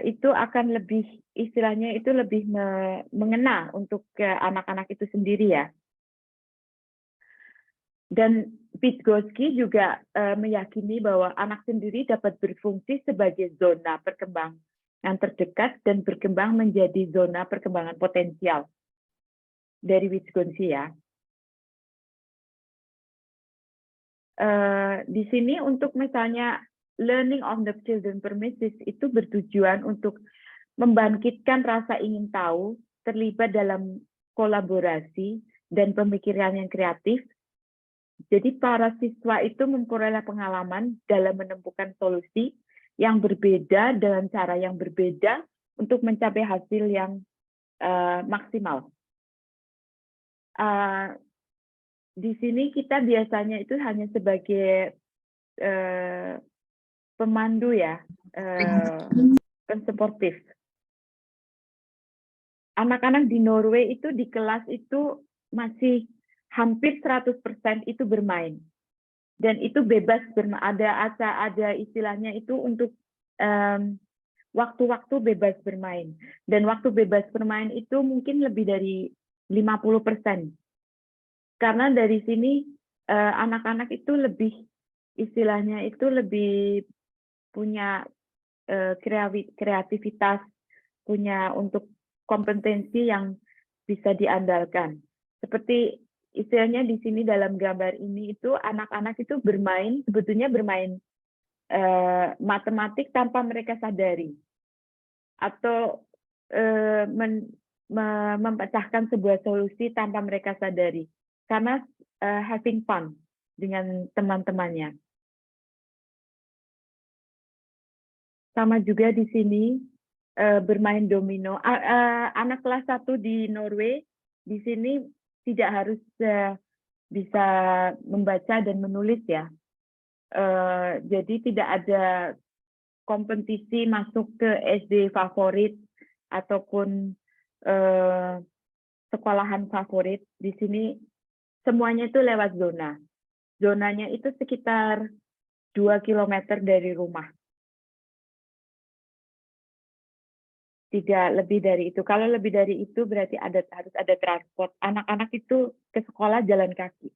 itu akan lebih, istilahnya itu lebih mengena untuk anak-anak itu sendiri ya. Dan Vygotsky juga meyakini bahwa anak sendiri dapat berfungsi sebagai zona perkembangan terdekat dan berkembang menjadi zona perkembangan potensial dari Vygotsky ya. Di sini untuk misalnya learning on the children premises itu bertujuan untuk membangkitkan rasa ingin tahu, terlibat dalam kolaborasi dan pemikiran yang kreatif. Jadi para siswa itu memperoleh pengalaman dalam menemukan solusi yang berbeda dengan cara yang berbeda untuk mencapai hasil yang maksimal. Di sini kita biasanya itu hanya sebagai pemandu ya, pensuportif. Anak-anak di Norway itu di kelas itu masih hampir 100% itu bermain. Dan itu bebas ada istilahnya itu untuk waktu-waktu bebas bermain. Dan waktu bebas bermain itu mungkin lebih dari 50%. Karena dari sini anak-anak itu lebih istilahnya itu lebih punya kreativitas, punya untuk kompetensi yang bisa diandalkan. Seperti istilahnya di sini dalam gambar ini itu anak-anak itu sebetulnya bermain matematik tanpa mereka sadari, atau memecahkan sebuah solusi tanpa mereka sadari, karena having fun dengan teman-temannya. Sama juga di sini bermain domino. Anak kelas 1 di Norway di sini tidak harus bisa membaca dan menulis ya. Jadi tidak ada kompetisi masuk ke SD favorit ataupun sekolahan favorit. Di sini semuanya itu lewat zona. Zonanya itu sekitar 2 km dari rumah. Tidak lebih dari itu. Kalau lebih dari itu berarti harus ada transport. Anak-anak itu ke sekolah jalan kaki.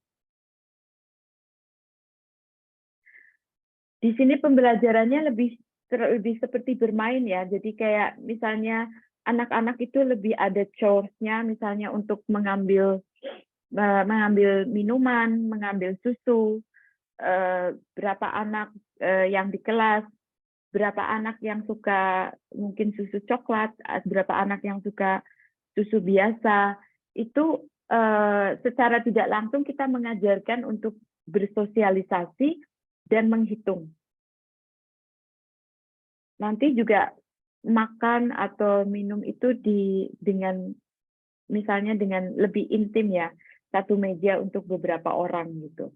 Di sini pembelajarannya lebih seperti bermain ya. Jadi kayak misalnya anak-anak itu lebih ada chores-nya, misalnya untuk mengambil minuman, mengambil susu, berapa anak yang di kelas, berapa anak yang suka mungkin susu coklat, berapa anak yang suka susu biasa. Itu secara tidak langsung kita mengajarkan untuk bersosialisasi dan menghitung. Nanti juga makan atau minum itu misalnya dengan lebih intim ya, satu meja untuk beberapa orang gitu.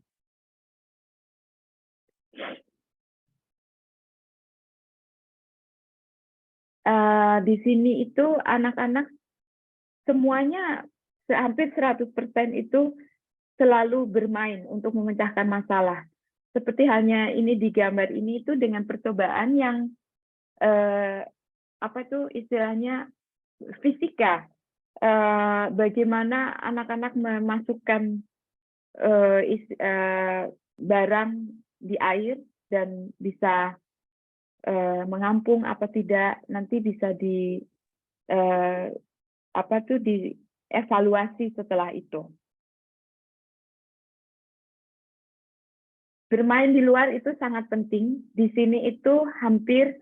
Di sini itu anak-anak semuanya hampir 100% itu selalu bermain untuk memecahkan masalah. Seperti halnya ini di gambar ini itu dengan percobaan yang apa itu istilahnya fisika. Bagaimana anak-anak memasukkan barang di air dan bisa mengampung apa tidak, nanti bisa dievaluasi setelah itu. Bermain di luar itu sangat penting. Di sini itu hampir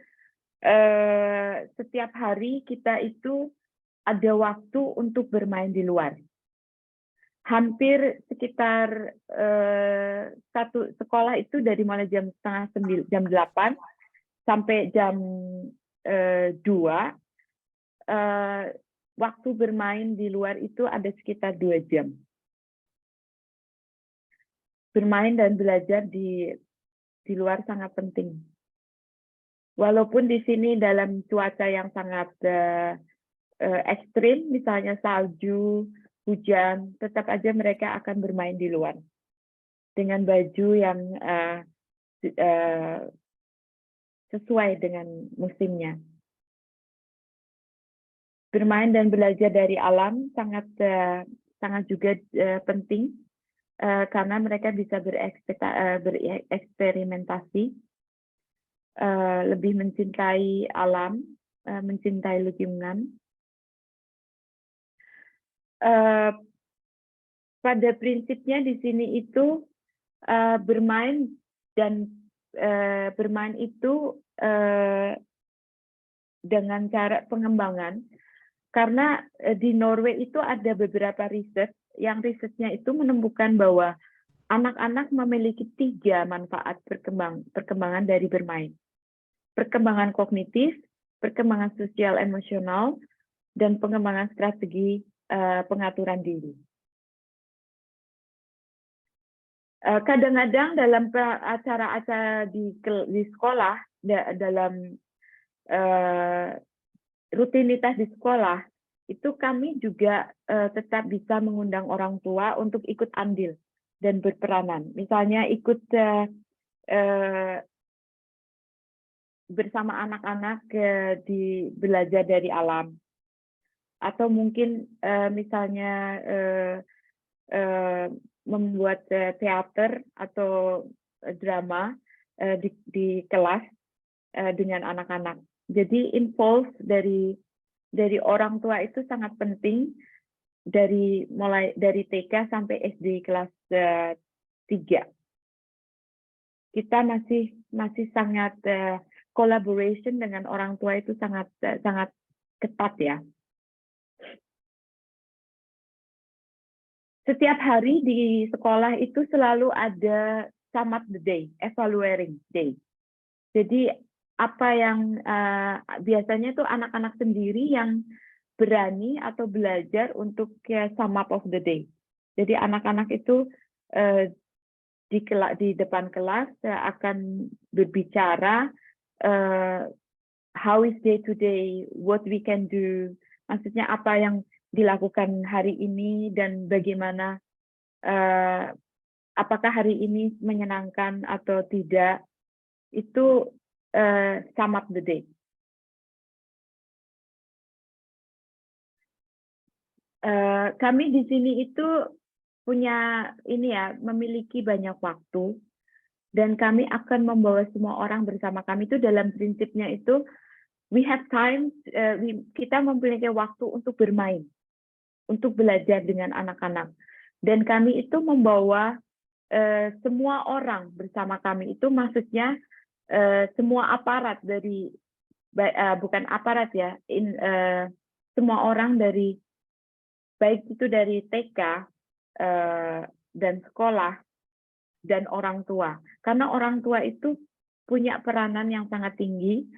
setiap hari kita itu ada waktu untuk bermain di luar. Hampir sekitar satu sekolah itu dari mulai jam 8:30 sampai jam 2, waktu bermain di luar itu ada sekitar 2 jam. Bermain dan belajar di luar sangat penting. Walaupun di sini dalam cuaca yang sangat ekstrim, misalnya salju, hujan, tetap aja mereka akan bermain di luar dengan baju yang sesuai dengan musimnya. Bermain dan belajar dari alam sangat juga penting karena mereka bisa bereksperimentasi, lebih mencintai alam, mencintai lingkungan. Pada prinsipnya di sini itu bermain itu dengan cara pengembangan, karena di Norway itu ada beberapa riset yang risetnya itu menemukan bahwa anak-anak memiliki 3 manfaat perkembangan dari bermain. Perkembangan kognitif, perkembangan sosial emosional, dan pengembangan strategi pengaturan diri. Kadang-kadang dalam acara-acara di sekolah, dalam rutinitas di sekolah, itu kami juga tetap bisa mengundang orang tua untuk ikut andil dan berperanan. Misalnya ikut bersama anak-anak di belajar dari alam. Atau mungkin misalnya membuat teater atau drama di kelas dengan anak-anak. Jadi involve dari orang tua itu sangat penting, mulai dari TK sampai SD kelas 3. Kita masih sangat collaboration dengan orang tua itu sangat ketat ya. Setiap hari di sekolah itu selalu ada sum up the day, evaluating day. Jadi apa yang biasanya itu anak-anak sendiri yang berani atau belajar untuk sum up of the day. Jadi anak-anak itu di depan kelas akan berbicara how is day to day, what we can do, maksudnya apa yang dilakukan hari ini dan bagaimana apakah hari ini menyenangkan atau tidak, itu sum up the day. Kami di sini itu memiliki banyak waktu, dan kami akan membawa semua orang bersama kami itu dalam prinsipnya itu we have time, kita memiliki waktu untuk bermain, untuk belajar dengan anak-anak, dan kami itu membawa semua orang bersama kami, itu maksudnya semua aparat dari bukan aparat ya, semua orang dari baik itu dari TK dan sekolah dan orang tua, karena orang tua itu punya peranan yang sangat tinggi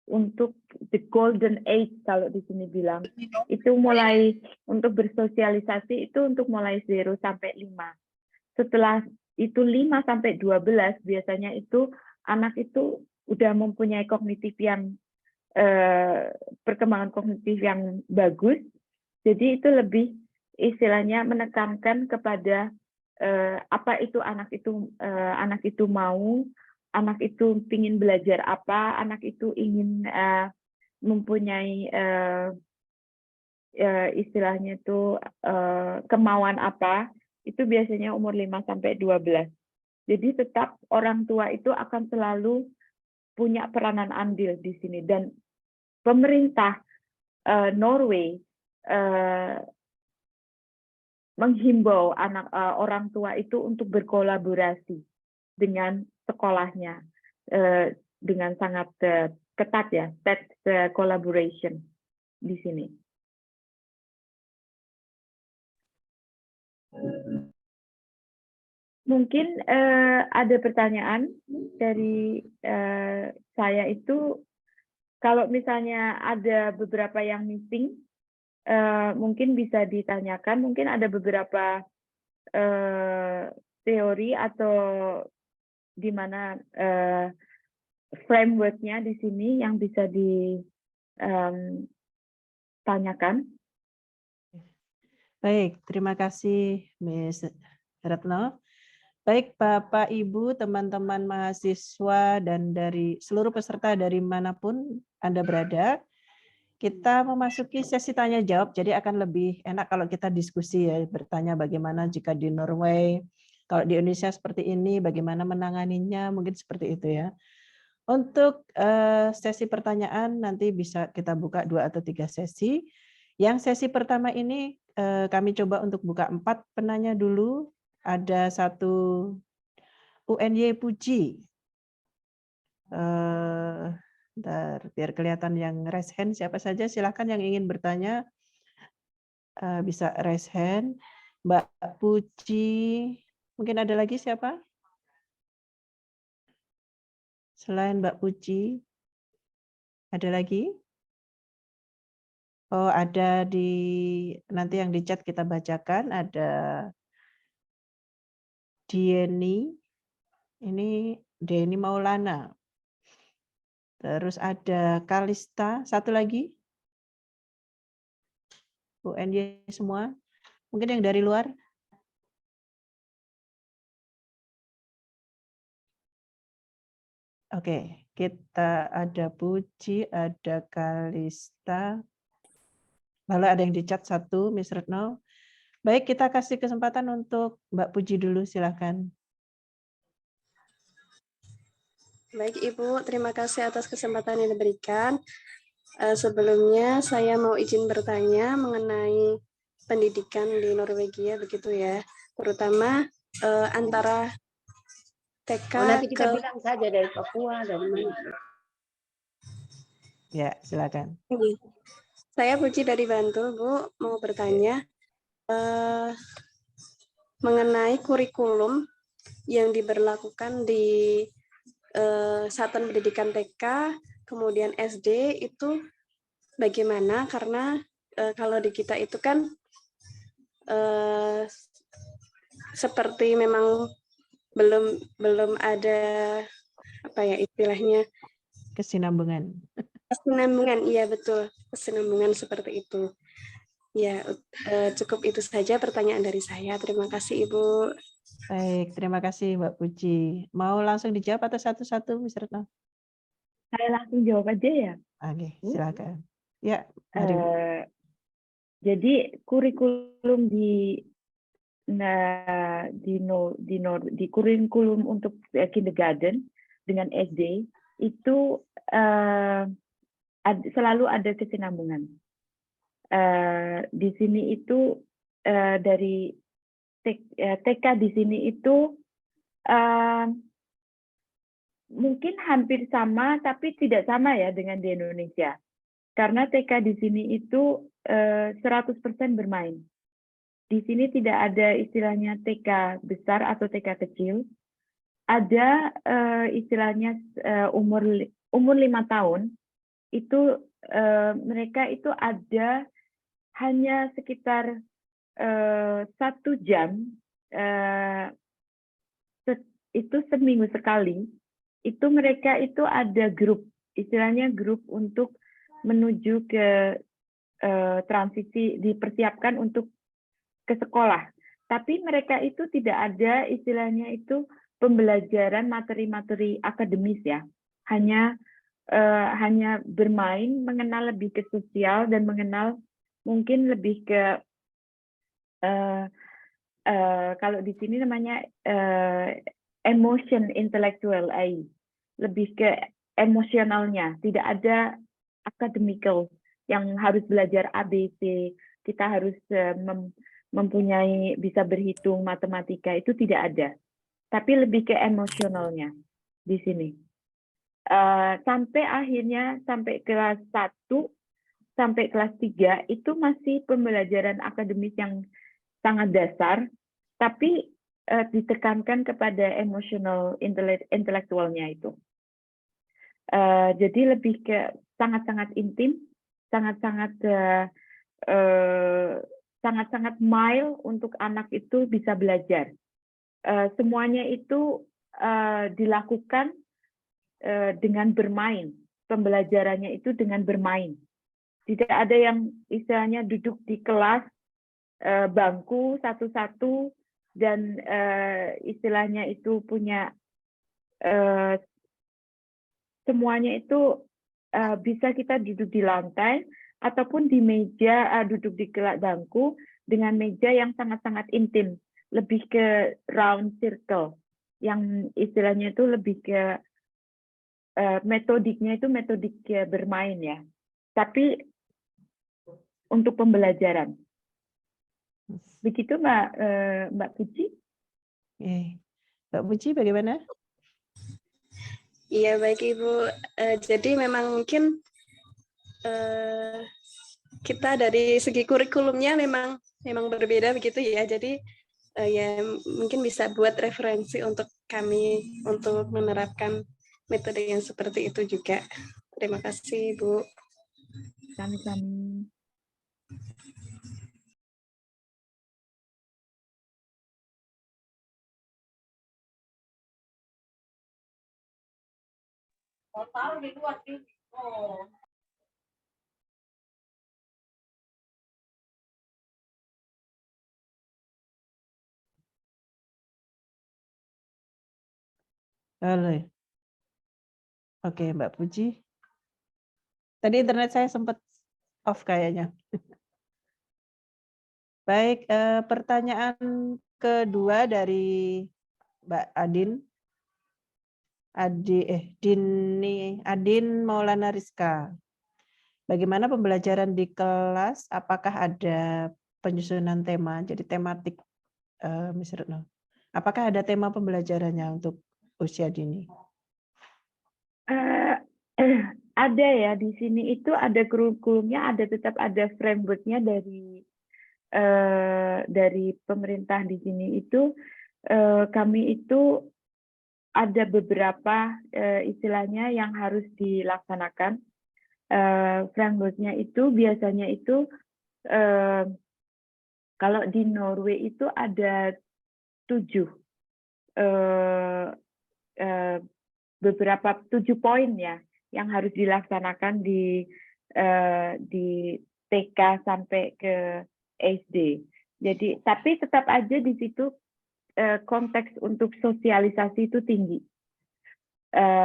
untuk the golden age kalau di sini bilang, itu mulai untuk bersosialisasi itu untuk mulai 0 sampai 5. Setelah itu 5 sampai 12 biasanya itu anak itu udah mempunyai kognitif yang perkembangan kognitif yang bagus. Jadi itu lebih istilahnya menekankan kepada apa itu anak itu mau, anak itu ingin belajar apa, anak itu ingin mempunyai istilahnya itu kemauan apa, itu biasanya umur 5 sampai 12. Jadi tetap orang tua itu akan selalu punya peranan andil di sini, dan pemerintah Norway menghimbau orang tua itu untuk berkolaborasi dengan sekolahnya dengan sangat ketat ya, collaboration di sini. Mungkin ada pertanyaan dari saya itu, kalau misalnya ada beberapa yang missing, mungkin bisa ditanyakan, mungkin ada beberapa teori atau di mana framework-nya di sini yang bisa ditanyakan. Baik, terima kasih Ms. Retno. Baik Bapak, Ibu, teman-teman mahasiswa dan dari seluruh peserta dari manapun Anda berada, kita memasuki sesi tanya jawab, jadi akan lebih enak kalau kita diskusi ya, bertanya bagaimana jika di Norway, kalau di Indonesia seperti ini, bagaimana menanganinya, mungkin seperti itu ya. Untuk sesi pertanyaan nanti bisa kita buka 2 atau 3 sesi. Yang sesi pertama ini kami coba untuk buka 4 penanya dulu. Ada satu UNY Puji. Biar kelihatan yang raise hand, siapa saja silakan yang ingin bertanya bisa raise hand. Mbak Puji, mungkin ada lagi siapa? Selain Mbak Puji, ada lagi? Oh, ada nanti yang di chat kita bacakan, ada Dieni, ini Dieni Maulana. Terus ada Kalista, satu lagi. UNY semua. Mungkin yang dari luar. Oke, kita ada Puji, ada Kalista. Lalu ada yang di chat satu, Miss Retno. Baik, kita kasih kesempatan untuk Mbak Puji dulu, silakan. Baik Ibu, terima kasih atas kesempatan yang diberikan. Sebelumnya saya mau izin bertanya mengenai pendidikan di Norwegia begitu ya, terutama antara TK nanti kita ke bilang saja dari Papua, dari mana. Ya, silakan. Saya Puji dari Bantul, Bu, mau bertanya mengenai kurikulum yang diberlakukan di satuan pendidikan TK, kemudian SD itu bagaimana? Karena kalau di kita itu kan seperti memang belum ada apa ya istilahnya Kesinambungan. kesinambungan, iya betul, kesinambungan seperti itu. Ya, cukup itu saja pertanyaan dari saya. Terima kasih Ibu. Baik, terima kasih Mbak Puji. Mau langsung dijawab atau satu-satu, Miss Retno? Saya langsung jawab aja ya. Oke, silakan. Ya, mari. Jadi kurikulum di kurikulum untuk kindergarten dengan SD itu selalu ada kesinambungan. Di sini itu dari TK di sini itu mungkin hampir sama, tapi tidak sama ya dengan di Indonesia. Karena TK di sini itu 100% bermain. Di sini tidak ada istilahnya TK besar atau TK kecil. Ada istilahnya umur 5 tahun, itu mereka itu ada hanya sekitar 1 jam, itu seminggu sekali, itu mereka itu ada grup, istilahnya grup untuk menuju ke transisi, dipersiapkan untuk ke sekolah. Tapi mereka itu tidak ada istilahnya itu pembelajaran materi-materi akademis ya, hanya bermain, mengenal lebih ke sosial dan mengenal mungkin lebih ke kalau di sini namanya emotion intellectual, lebih ke emosionalnya, tidak ada akademikal yang harus belajar ABC, kita harus mempunyai bisa berhitung matematika, itu tidak ada, tapi lebih ke emosionalnya di sini. Sampai akhirnya sampai kelas 1 sampai kelas 3 itu masih pembelajaran akademis yang sangat dasar, tapi ditekankan kepada emosional intelektualnya itu. Jadi lebih ke sangat-sangat intim, sangat-sangat mild untuk anak itu bisa belajar. Semuanya itu dilakukan dengan bermain, pembelajarannya itu dengan bermain. Tidak ada yang istilahnya duduk di kelas bangku satu-satu dan istilahnya itu punya semuanya itu bisa kita duduk di lantai ataupun di meja, duduk di bangku dengan meja yang sangat-sangat intim, lebih ke round circle, yang istilahnya itu lebih ke metodiknya itu metodik bermain ya, tapi untuk pembelajaran. Begitu Mbak Puji. Mbak Puji bagaimana? Iya baik Ibu. Jadi memang mungkin kita dari segi kurikulumnya memang berbeda begitu ya. Jadi ya mungkin bisa buat referensi untuk kami untuk menerapkan metode yang seperti itu juga. Terima kasih Bu. Sami-sami. Tahu di luar sini. Oh. Halo. Oke, Mbak Puji. Tadi internet saya sempat off kayaknya. Baik, pertanyaan kedua dari Mbak Adin. Adin Maulana Rizka. Bagaimana pembelajaran di kelas? Apakah ada penyusunan tema? Jadi tematik, Miss Retno. Apakah ada tema pembelajarannya untuk usia dini? Ada ya, di sini itu ada kurikulumnya, tetap ada frameworknya dari pemerintah di sini itu. Kami itu ada beberapa istilahnya yang harus dilaksanakan. Frameworknya itu biasanya itu kalau di Norway itu ada 7 poin ya yang harus dilaksanakan di TK sampai ke SD. Jadi tapi tetap aja di situ konteks untuk sosialisasi itu tinggi.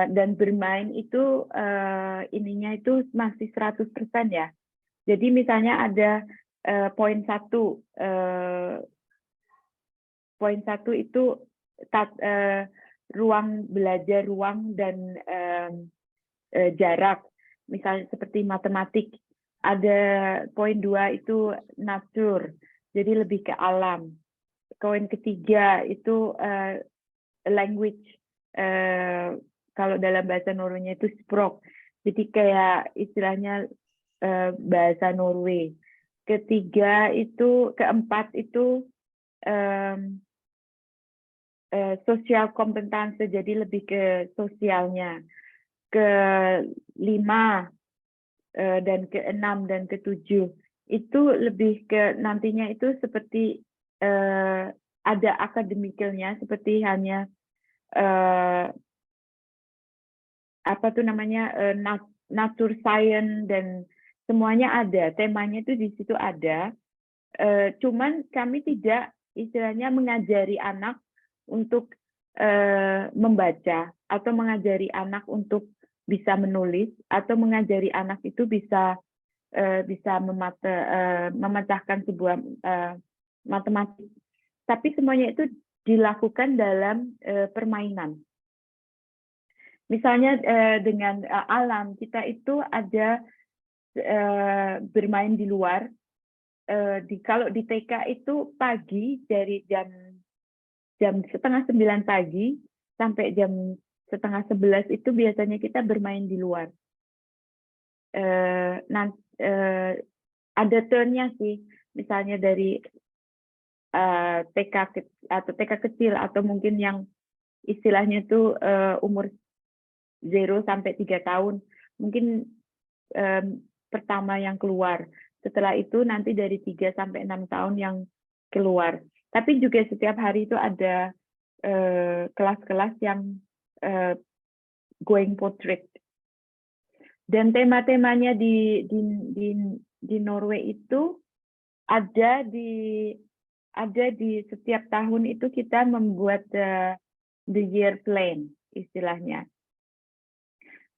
Dan bermain itu ininya itu masih 100% ya. Jadi misalnya ada poin 1 itu ruang belajar, ruang dan jarak, misalnya seperti matematik. Ada poin 2 itu nature, jadi lebih ke alam. Poin ketiga itu language, kalau dalam bahasa Norway itu språk, jadi kayak istilahnya bahasa Norway. Keempat itu sosial kompetensi, jadi lebih ke sosialnya. Kelima dan keenam dan ketujuh itu lebih ke nantinya itu seperti ada akademikalnya, seperti hanya nature science dan semuanya ada, temanya itu di situ ada. Cuman kami tidak istilahnya mengajari anak untuk membaca atau mengajari anak untuk bisa menulis atau mengajari anak itu bisa memecahkan sebuah matematik. Tapi semuanya itu dilakukan dalam permainan. Misalnya dengan alam, kita itu ada bermain di luar. Kalau di TK itu pagi dari jam 8:30 pagi sampai jam 10:30 itu biasanya kita bermain di luar. Ada turnnya sih, misalnya dari TK kecil atau mungkin yang istilahnya itu umur 0 sampai 3 tahun, mungkin pertama yang keluar. Setelah itu nanti dari 3 sampai 6 tahun yang keluar. Tapi juga setiap hari itu ada kelas-kelas yang going portrait. Dan tema-temanya di Norway itu ada di setiap tahun itu kita membuat the year plan istilahnya.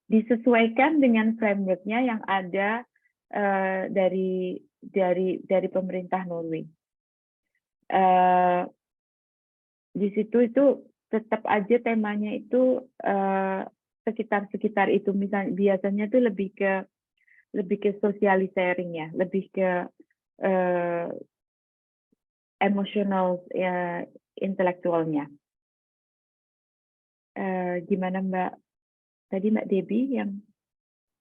Disesuaikan dengan framework-nya yang ada dari pemerintah Norway. Di situ itu tetap aja temanya itu sekitar itu, misalnya biasanya itu lebih ke socializing ya, lebih ke emotional intelektualnya. Gimana Mbak? Tadi Mbak Debbie yang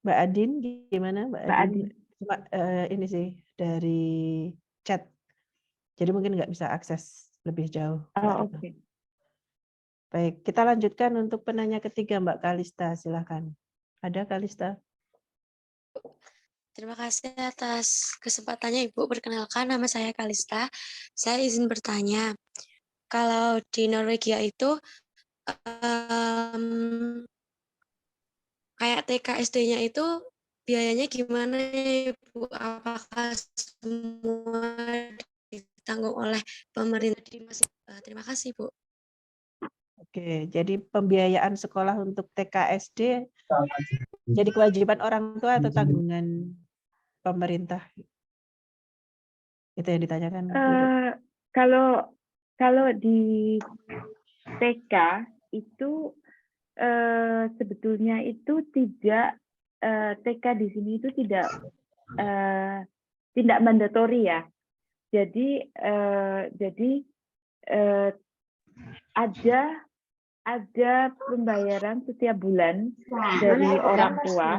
Mbak Adin gimana Mbak Adin? Cuma ini sih dari chat. Jadi mungkin nggak bisa akses lebih jauh. Oke. Baik, kita lanjutkan untuk penanya ketiga Mbak Kalista, silakan. Ada Kalista? Terima kasih atas kesempatannya Ibu. Perkenalkan, nama saya Kalista. Saya izin bertanya, kalau di Norwegia itu kayak TK SD-nya itu biayanya gimana Ibu? Apakah semua ditanggung oleh pemerintah? Terima kasih Bu. Oke, jadi pembiayaan sekolah untuk TK SD jadi kewajiban orang tua atau tanggungan pemerintah? Itu yang ditanyakan. Kalau di TK itu sebetulnya itu tidak TK di sini itu tidak mandatory ya. Jadi ada pembayaran setiap bulan dari orang tua.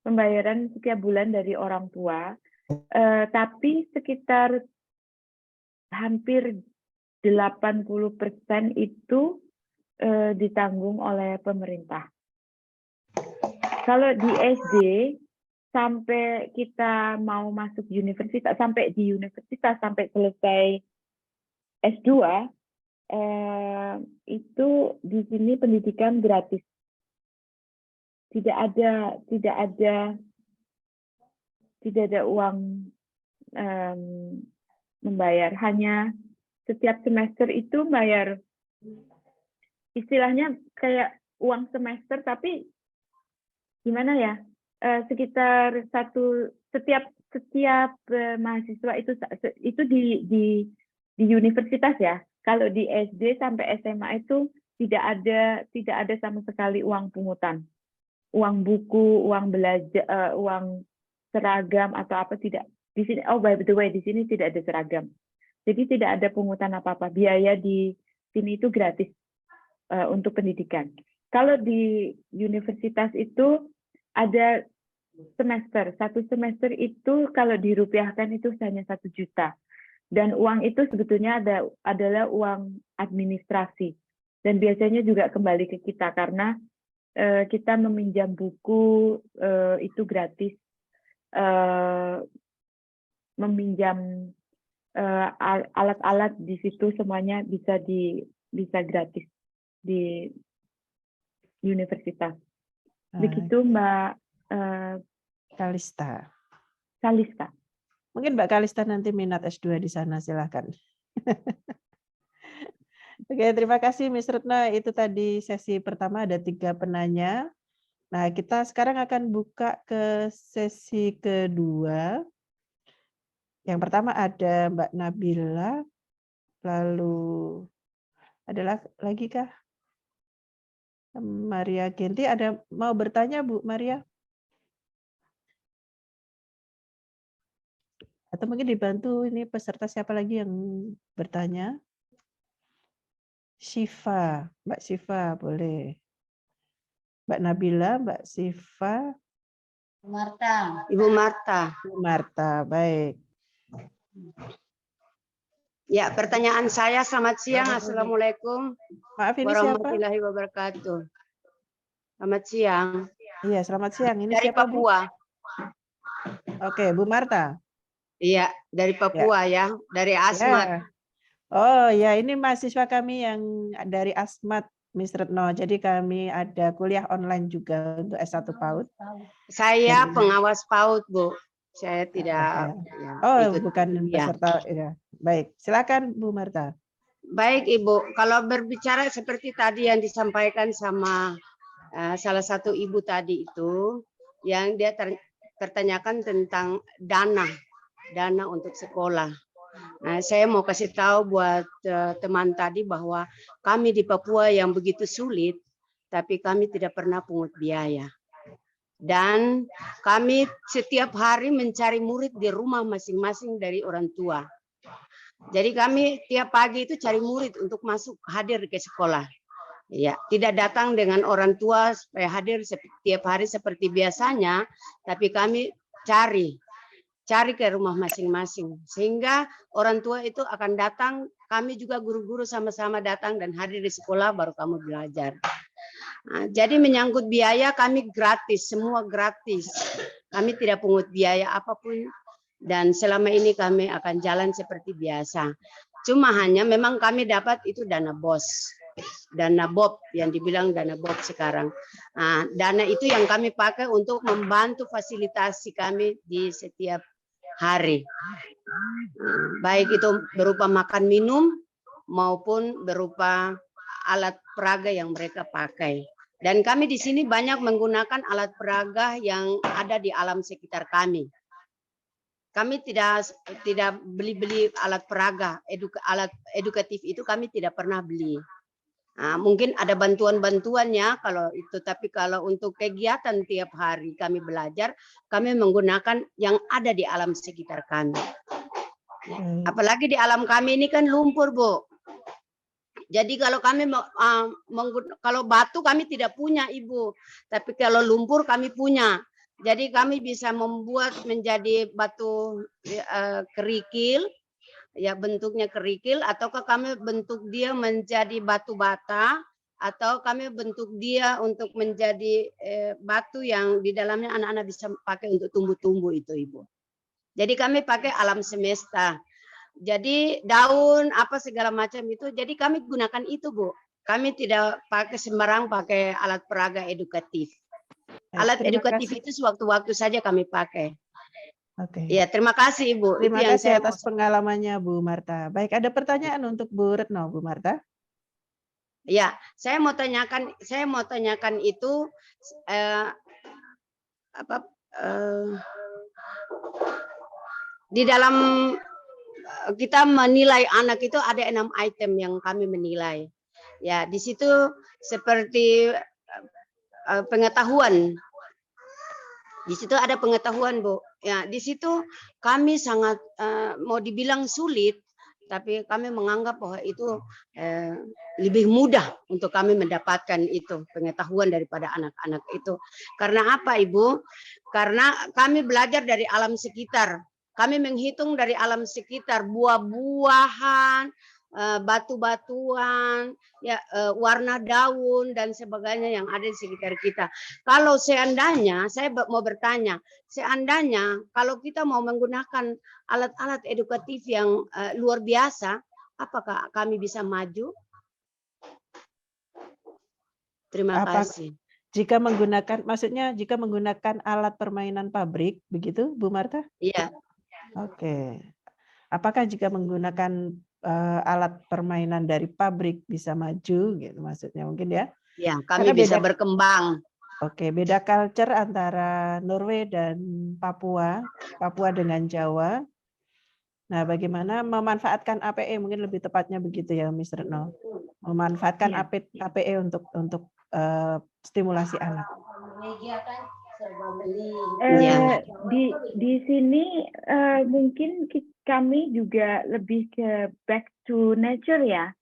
Pembayaran setiap bulan dari orang tua, tapi sekitar hampir 80% itu ditanggung oleh pemerintah. Kalau di SD, sampai kita mau masuk universitas, sampai di universitas, sampai selesai S2, itu di sini pendidikan gratis. Tidak ada uang membayar, hanya setiap semester itu bayar, istilahnya kayak uang semester, tapi gimana ya, sekitar setiap mahasiswa itu di universitas ya. Kalau di SD sampai SMA itu tidak ada sama sekali uang pungutan. Uang buku, uang belajar, uang seragam atau apa tidak. Di sini, oh by the way, di sini tidak ada seragam. Jadi tidak ada pungutan apa-apa. Biaya di sini itu gratis untuk pendidikan. Kalau di universitas itu ada semester. Satu semester itu kalau dirupiahkan itu hanya 1 juta. Dan uang itu sebetulnya adalah uang administrasi. Dan biasanya juga kembali ke kita karena kita meminjam buku itu gratis, meminjam alat-alat di situ semuanya bisa gratis di universitas. Begitu Mbak Kalista. Kalista. Mungkin Mbak Kalista nanti minat S2 di sana, silahkan. Oke, terima kasih Miss Retno. Itu tadi sesi pertama, ada 3 penanya. Nah, kita sekarang akan buka ke sesi kedua. Yang pertama ada Mbak Nabila, lalu ada lagi kah? Maria Genti, ada mau bertanya Bu Maria? Atau mungkin dibantu ini peserta siapa lagi yang bertanya? Syifa, Mbak Syifa boleh. Mbak Nabila, Mbak Syifa. Marta. Ibu Marta. Ibu Marta, baik. Ya, pertanyaan saya, selamat siang. Assalamualaikum Maaf, ini siapa? warahmatullahi wabarakatuh. Selamat siang. Iya, selamat siang. Ini Dari siapa, Bu? Papua. Oke, Bu Marta. Iya, dari Papua ya, dari Asmat. Ya. Oh ya, ini mahasiswa kami yang dari Asmat, Miss Retno. Jadi kami ada kuliah online juga untuk S1 PAUD. Saya pengawas PAUD, Bu. Saya tidak Oh, bukan peserta. Ya. Baik, silakan Bu Marta. Baik, Ibu. Kalau berbicara seperti tadi yang disampaikan sama salah satu ibu tadi itu, yang dia tertanyakan tentang dana untuk sekolah. Nah, saya mau kasih tahu buat teman tadi bahwa kami di Papua yang begitu sulit, tapi kami tidak pernah pungut biaya. Dan kami setiap hari mencari murid di rumah masing-masing dari orang tua. Jadi kami tiap pagi itu cari murid untuk masuk hadir ke sekolah. Ya, tidak datang dengan orang tua supaya hadir setiap hari seperti biasanya, tapi kami cari ke rumah masing-masing, sehingga orang tua itu akan datang, kami juga guru-guru sama-sama datang dan hadir di sekolah, baru kamu belajar. Nah, jadi menyangkut biaya kami gratis, semua gratis. Kami tidak pungut biaya apapun, dan selama ini kami akan jalan seperti biasa. Cuma hanya memang kami dapat itu dana BOS, dana BOB yang dibilang dana BOB sekarang. Nah, dana itu yang kami pakai untuk membantu fasilitasi kami di setiap hari, baik itu berupa makan minum maupun berupa alat peraga yang mereka pakai. Dan kami di sini banyak menggunakan alat peraga yang ada di alam sekitar kami. Kami tidak beli alat peraga, alat edukatif itu kami tidak pernah beli. Nah, mungkin ada bantuan-bantuannya kalau itu, tapi kalau untuk kegiatan tiap hari kami belajar, kami menggunakan yang ada di alam sekitar kami. Apalagi di alam kami ini kan lumpur, Bu. Jadi kalau kami kalau batu kami tidak punya, Ibu, tapi kalau lumpur kami punya. Jadi kami bisa membuat menjadi batu kerikil, ya bentuknya kerikil, ataukah kami bentuk dia menjadi batu bata, atau kami bentuk dia untuk menjadi batu yang di dalamnya anak-anak bisa pakai untuk tumbuh-tumbuh itu, Ibu. Jadi kami pakai alam semesta. Jadi daun apa segala macam itu, jadi kami gunakan itu, Bu. Kami tidak pakai sembarang pakai alat peraga edukatif. Alat edukatif itu sewaktu-waktu saja kami pakai. Oke. Ya, terima kasih, Ibu. Terima kasih atas pengalamannya, Bu Marta. Baik, ada pertanyaan untuk Bu Retno, Bu Marta? Ya, saya mau tanyakan itu di dalam kita menilai anak itu ada 6 item yang kami menilai. Ya, di situ seperti pengetahuan. Di situ ada pengetahuan, Bu. Ya, di situ kami sangat mau dibilang sulit, tapi kami menganggap bahwa itu lebih mudah untuk kami mendapatkan itu pengetahuan daripada anak-anak itu. Karena apa, Ibu? Karena kami belajar dari alam sekitar. Kami menghitung dari alam sekitar, buah-buahan, batu-batuan, ya, warna daun dan sebagainya yang ada di sekitar kita. Kalau seandainya, saya mau bertanya, seandainya kalau kita mau menggunakan alat-alat edukatif yang luar biasa, apakah kami bisa maju? Terima kasih. Jika menggunakan, maksudnya jika menggunakan alat permainan pabrik, begitu, Bu Marta? Iya. Oke. Apakah jika menggunakan alat permainan dari pabrik bisa maju, gitu maksudnya mungkin ya? Ya, kami bisa berkembang. Oke, beda culture antara Norway dan Papua, Papua dengan Jawa. Nah, bagaimana memanfaatkan APE, mungkin lebih tepatnya begitu ya, Miss Retno. Memanfaatkan APE untuk stimulasi anak. Di sini mungkin kami juga lebih ke back to nature ya,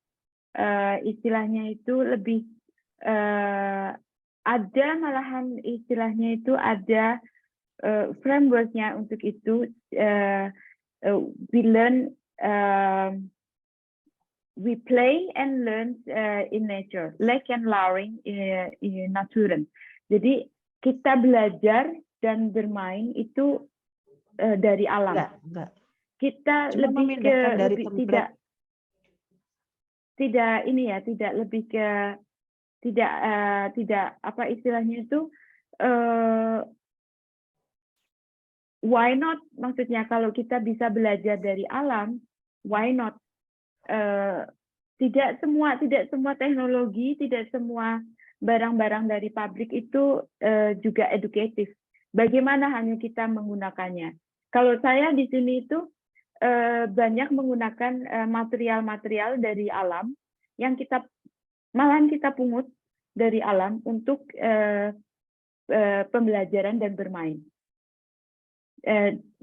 istilahnya itu lebih ada malahan istilahnya itu ada frameworknya untuk itu. We learn, we play and learn in nature, lek and laring in naturen. Jadi kita belajar dan bermain itu dari alam. Enggak. Kita cuma lebih ke dari tidak ini ya, tidak lebih ke tidak apa istilahnya itu why not, maksudnya kalau kita bisa belajar dari alam, why not? Tidak semua teknologi, tidak semua barang-barang dari pabrik itu juga edukatif. Bagaimana hanya kita menggunakannya? Kalau saya di sini itu banyak menggunakan material-material dari alam yang malahan kita pungut dari alam untuk pembelajaran dan bermain.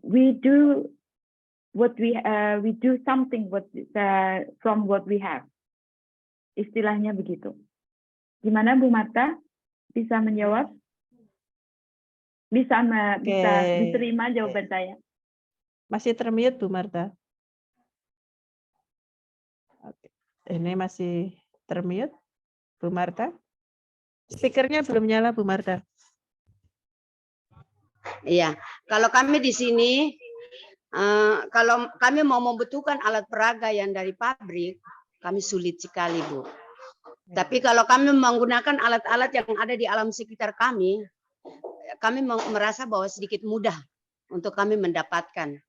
We do something from what we have. Istilahnya begitu. Gimana Bu Marta? Bisa menjawab? Bisa diterima jawaban saya? Masih termute Bu Marta? Oke. Ini masih termute Bu Marta? Speakernya belum nyala Bu Marta. Iya, kalau kami di sini, kalau kami mau membutuhkan alat peraga yang dari pabrik, kami sulit sekali, Bu. Tapi kalau kami menggunakan alat-alat yang ada di alam sekitar kami merasa bahwa sedikit mudah untuk kami mendapatkan.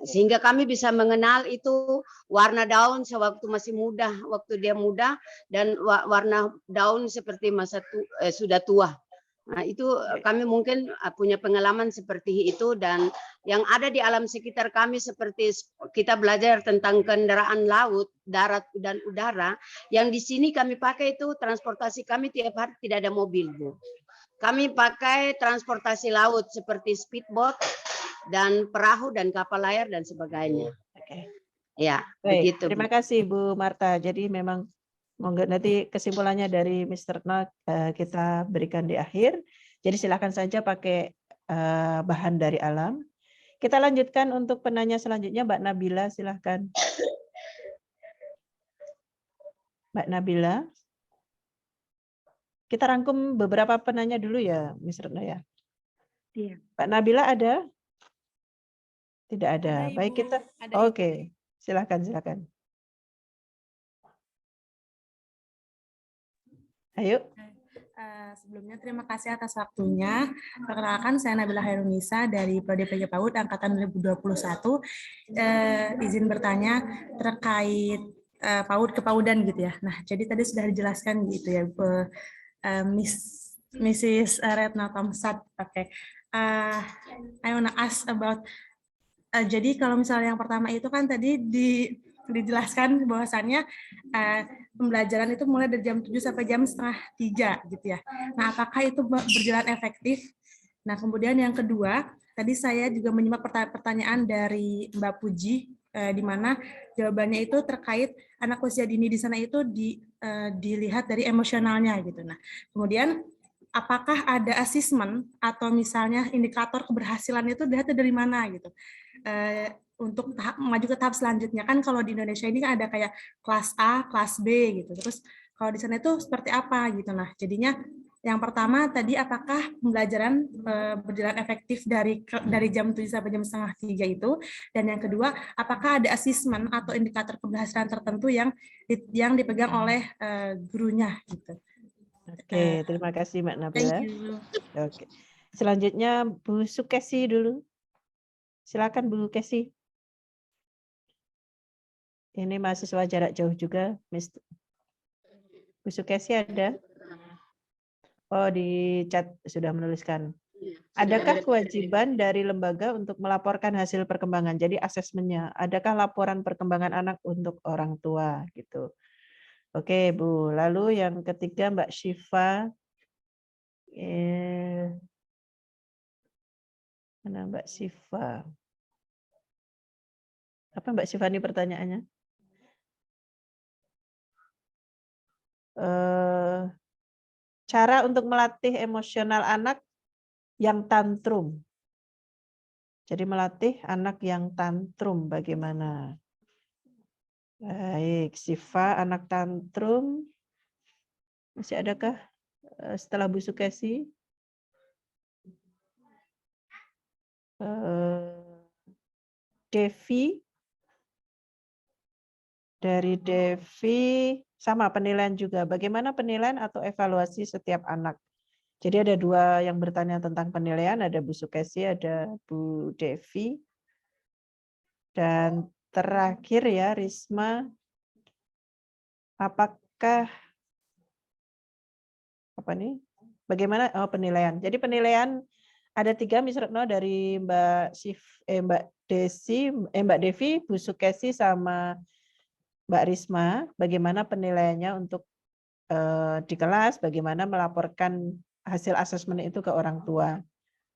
Sehingga kami bisa mengenal itu warna daun sewaktu masih muda, waktu dia muda, dan warna daun seperti sudah tua. Nah, itu kami mungkin punya pengalaman seperti itu, dan yang ada di alam sekitar kami seperti kita belajar tentang kendaraan laut, darat, dan udara, yang di sini kami pakai itu transportasi kami tiap hari tidak ada mobil, Bu. Kami pakai transportasi laut seperti speedboat dan perahu dan kapal layar dan sebagainya. Oke. Ya, Baik, begitu. terima kasih Bu Marta. Jadi memang monggo nanti kesimpulannya dari Mr. Nok kita berikan di akhir. Jadi silakan saja pakai bahan dari alam. Kita lanjutkan untuk penanya selanjutnya, Mbak Nabila, silakan. Mbak Nabila. Kita rangkum beberapa penanya dulu ya, Mr. Nok ya. Iya. Mbak Nabila ada? Tidak ada. Ada, Baik, Ibu. kita. Ada, Oke, silakan. Ayo. Sebelumnya terima kasih atas waktunya. Perkenalkan, saya Nabila Hairunisa dari Prodi PG PAUD Angkatan 2021. Izin bertanya terkait PAUD kepaudan gitu ya. Nah, jadi tadi sudah dijelaskan gitu ya, Mrs. Retno Tomsat. Oke. I wanna ask about. Jadi kalau misalnya yang pertama itu kan tadi dijelaskan bahwasannya pembelajaran itu mulai dari jam 7 sampai jam setengah 3 gitu ya. Nah, apakah itu berjalan efektif? Nah, kemudian yang kedua, tadi saya juga menyimak pertanyaan dari Mbak Puji, di mana jawabannya itu terkait anak usia dini di sana itu dilihat dari emosionalnya gitu. Nah, kemudian apakah ada asesmen atau misalnya indikator keberhasilan itu dilihat dari mana gitu? Untuk maju ke tahap selanjutnya, kan kalau di Indonesia ini kan ada kayak kelas A, kelas B gitu. Terus kalau di sana itu seperti apa gitu. Nah, jadinya yang pertama tadi apakah pembelajaran berjalan efektif dari jam 7 sampai jam setengah 3 itu, dan yang kedua apakah ada asesmen atau indikator keberhasilan tertentu yang dipegang oleh gurunya gitu. Oke, terima kasih Mbak Nabila. Thank you. Oke. Selanjutnya Bu Sukesi dulu. Silakan Bu Kesi. Ini mahasiswa jarak jauh juga, Bu Sukesi ada? Oh, di chat sudah menuliskan. Adakah kewajiban dari lembaga untuk melaporkan hasil perkembangan? Jadi asesmennya, adakah laporan perkembangan anak untuk orang tua gitu? Oke, Bu. Lalu yang ketiga Mbak Syifa. Mana Mbak Syifa? Apa Mbak Syifa ini pertanyaannya? Cara untuk melatih emosional anak yang tantrum. Jadi melatih anak yang tantrum bagaimana? Baik, Syifa anak tantrum. Masih adakah setelah Bu Sukesi? Devi. Dari Devi sama penilaian juga. Bagaimana penilaian atau evaluasi setiap anak? Jadi ada dua yang bertanya tentang penilaian, ada Bu Sukesi, ada Bu Devi. Dan terakhir ya Risma, apakah apa nih? Bagaimana penilaian? Jadi penilaian ada 3 Miss Retno dari Mbak Devi, Bu Sukesi sama Mbak Risma. Bagaimana penilaiannya untuk di kelas? Bagaimana melaporkan hasil asesmen itu ke orang tua?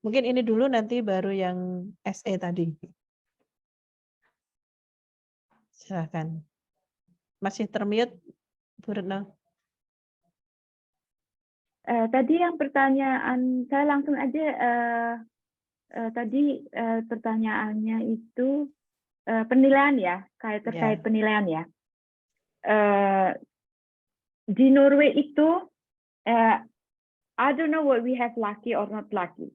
Mungkin ini dulu, nanti baru yang SE tadi. Silakan. Masih termute, Bu Retno. Tadi yang pertanyaan saya langsung aja. Tadi pertanyaannya itu penilaian ya, terkait penilaian ya. Di Norway itu, I don't know what we have lucky or not lucky.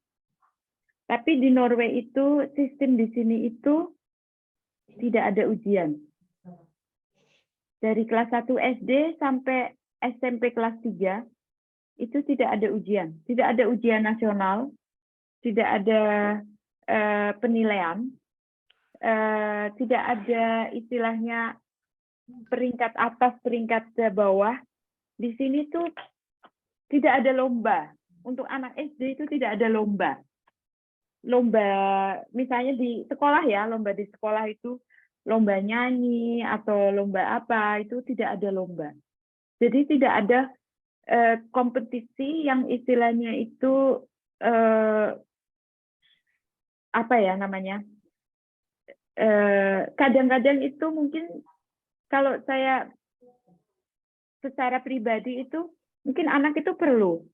Tapi di Norway itu sistem di sini itu tidak ada ujian. Dari kelas 1 SD sampai SMP kelas 3 itu tidak ada ujian. Tidak ada ujian nasional, tidak ada penilaian, tidak ada istilahnya peringkat atas, peringkat bawah. Di sini tuh tidak ada lomba. untuk anak SD itu tidak ada lomba. Lomba misalnya di sekolah ya, lomba di sekolah itu lomba nyanyi atau lomba apa, itu tidak ada lomba. Jadi tidak ada kompetisi yang istilahnya itu apa ya namanya? Kadang-kadang itu mungkin kalau saya secara pribadi itu mungkin anak itu perlu,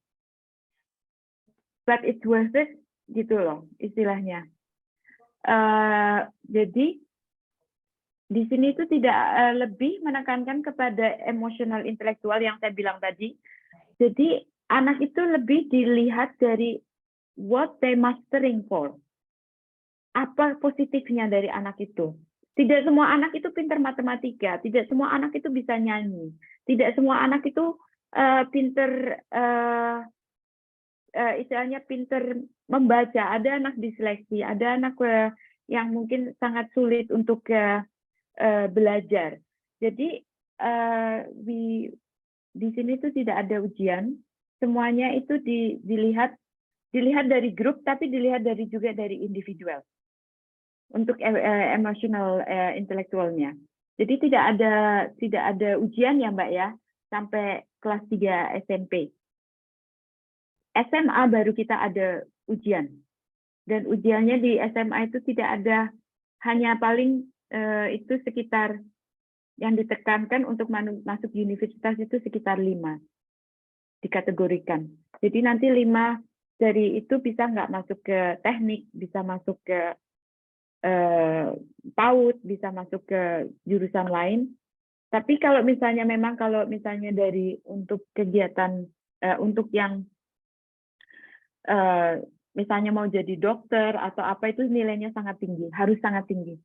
but it's worth it gitu loh istilahnya. Jadi di sini itu tidak lebih menekankan kepada emosional intelektual yang saya bilang tadi. Jadi anak itu lebih dilihat dari what they mastering for. Apa positifnya dari anak itu? Tidak semua anak itu pintar matematika, tidak semua anak itu bisa nyanyi, tidak semua anak itu pintar istilahnya pintar membaca. Ada anak disleksi, ada anak yang mungkin sangat sulit untuk belajar. Jadi di sini itu tidak ada ujian, semuanya itu dilihat dari grup, tapi dilihat juga dari individual untuk emosional intelektualnya. Jadi tidak ada ujian ya Mbak ya sampai kelas 3 SMP. SMA baru kita ada ujian, dan ujiannya di SMA itu tidak ada, hanya paling itu sekitar yang ditekankan untuk masuk universitas itu sekitar 5 dikategorikan. Jadi nanti 5 dari itu bisa nggak masuk ke teknik, bisa masuk ke PAUD, bisa masuk ke jurusan lain. Tapi kalau misalnya dari untuk kegiatan untuk yang misalnya mau jadi dokter atau apa, itu nilainya sangat tinggi, harus sangat tinggi.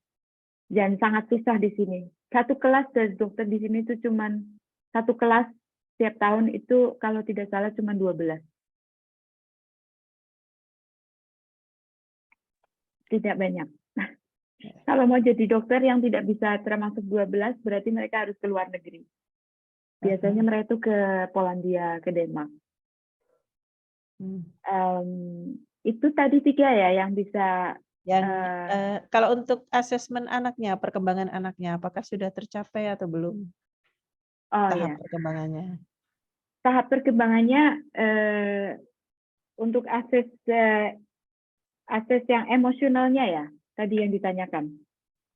Dan sangat susah di sini. Satu kelas dari dokter di sini itu cuman satu kelas setiap tahun itu kalau tidak salah cuma 12. Tidak banyak. Kalau mau jadi dokter yang tidak bisa termasuk 12, berarti mereka harus ke luar negeri. Biasanya mereka itu ke Polandia, ke Denmark. Itu tadi 3 ya yang bisa. Yang kalau untuk asesmen anaknya, perkembangan anaknya, apakah sudah tercapai atau belum? Tahap perkembangannya. Tahap perkembangannya untuk akses yang emosionalnya ya, tadi yang ditanyakan.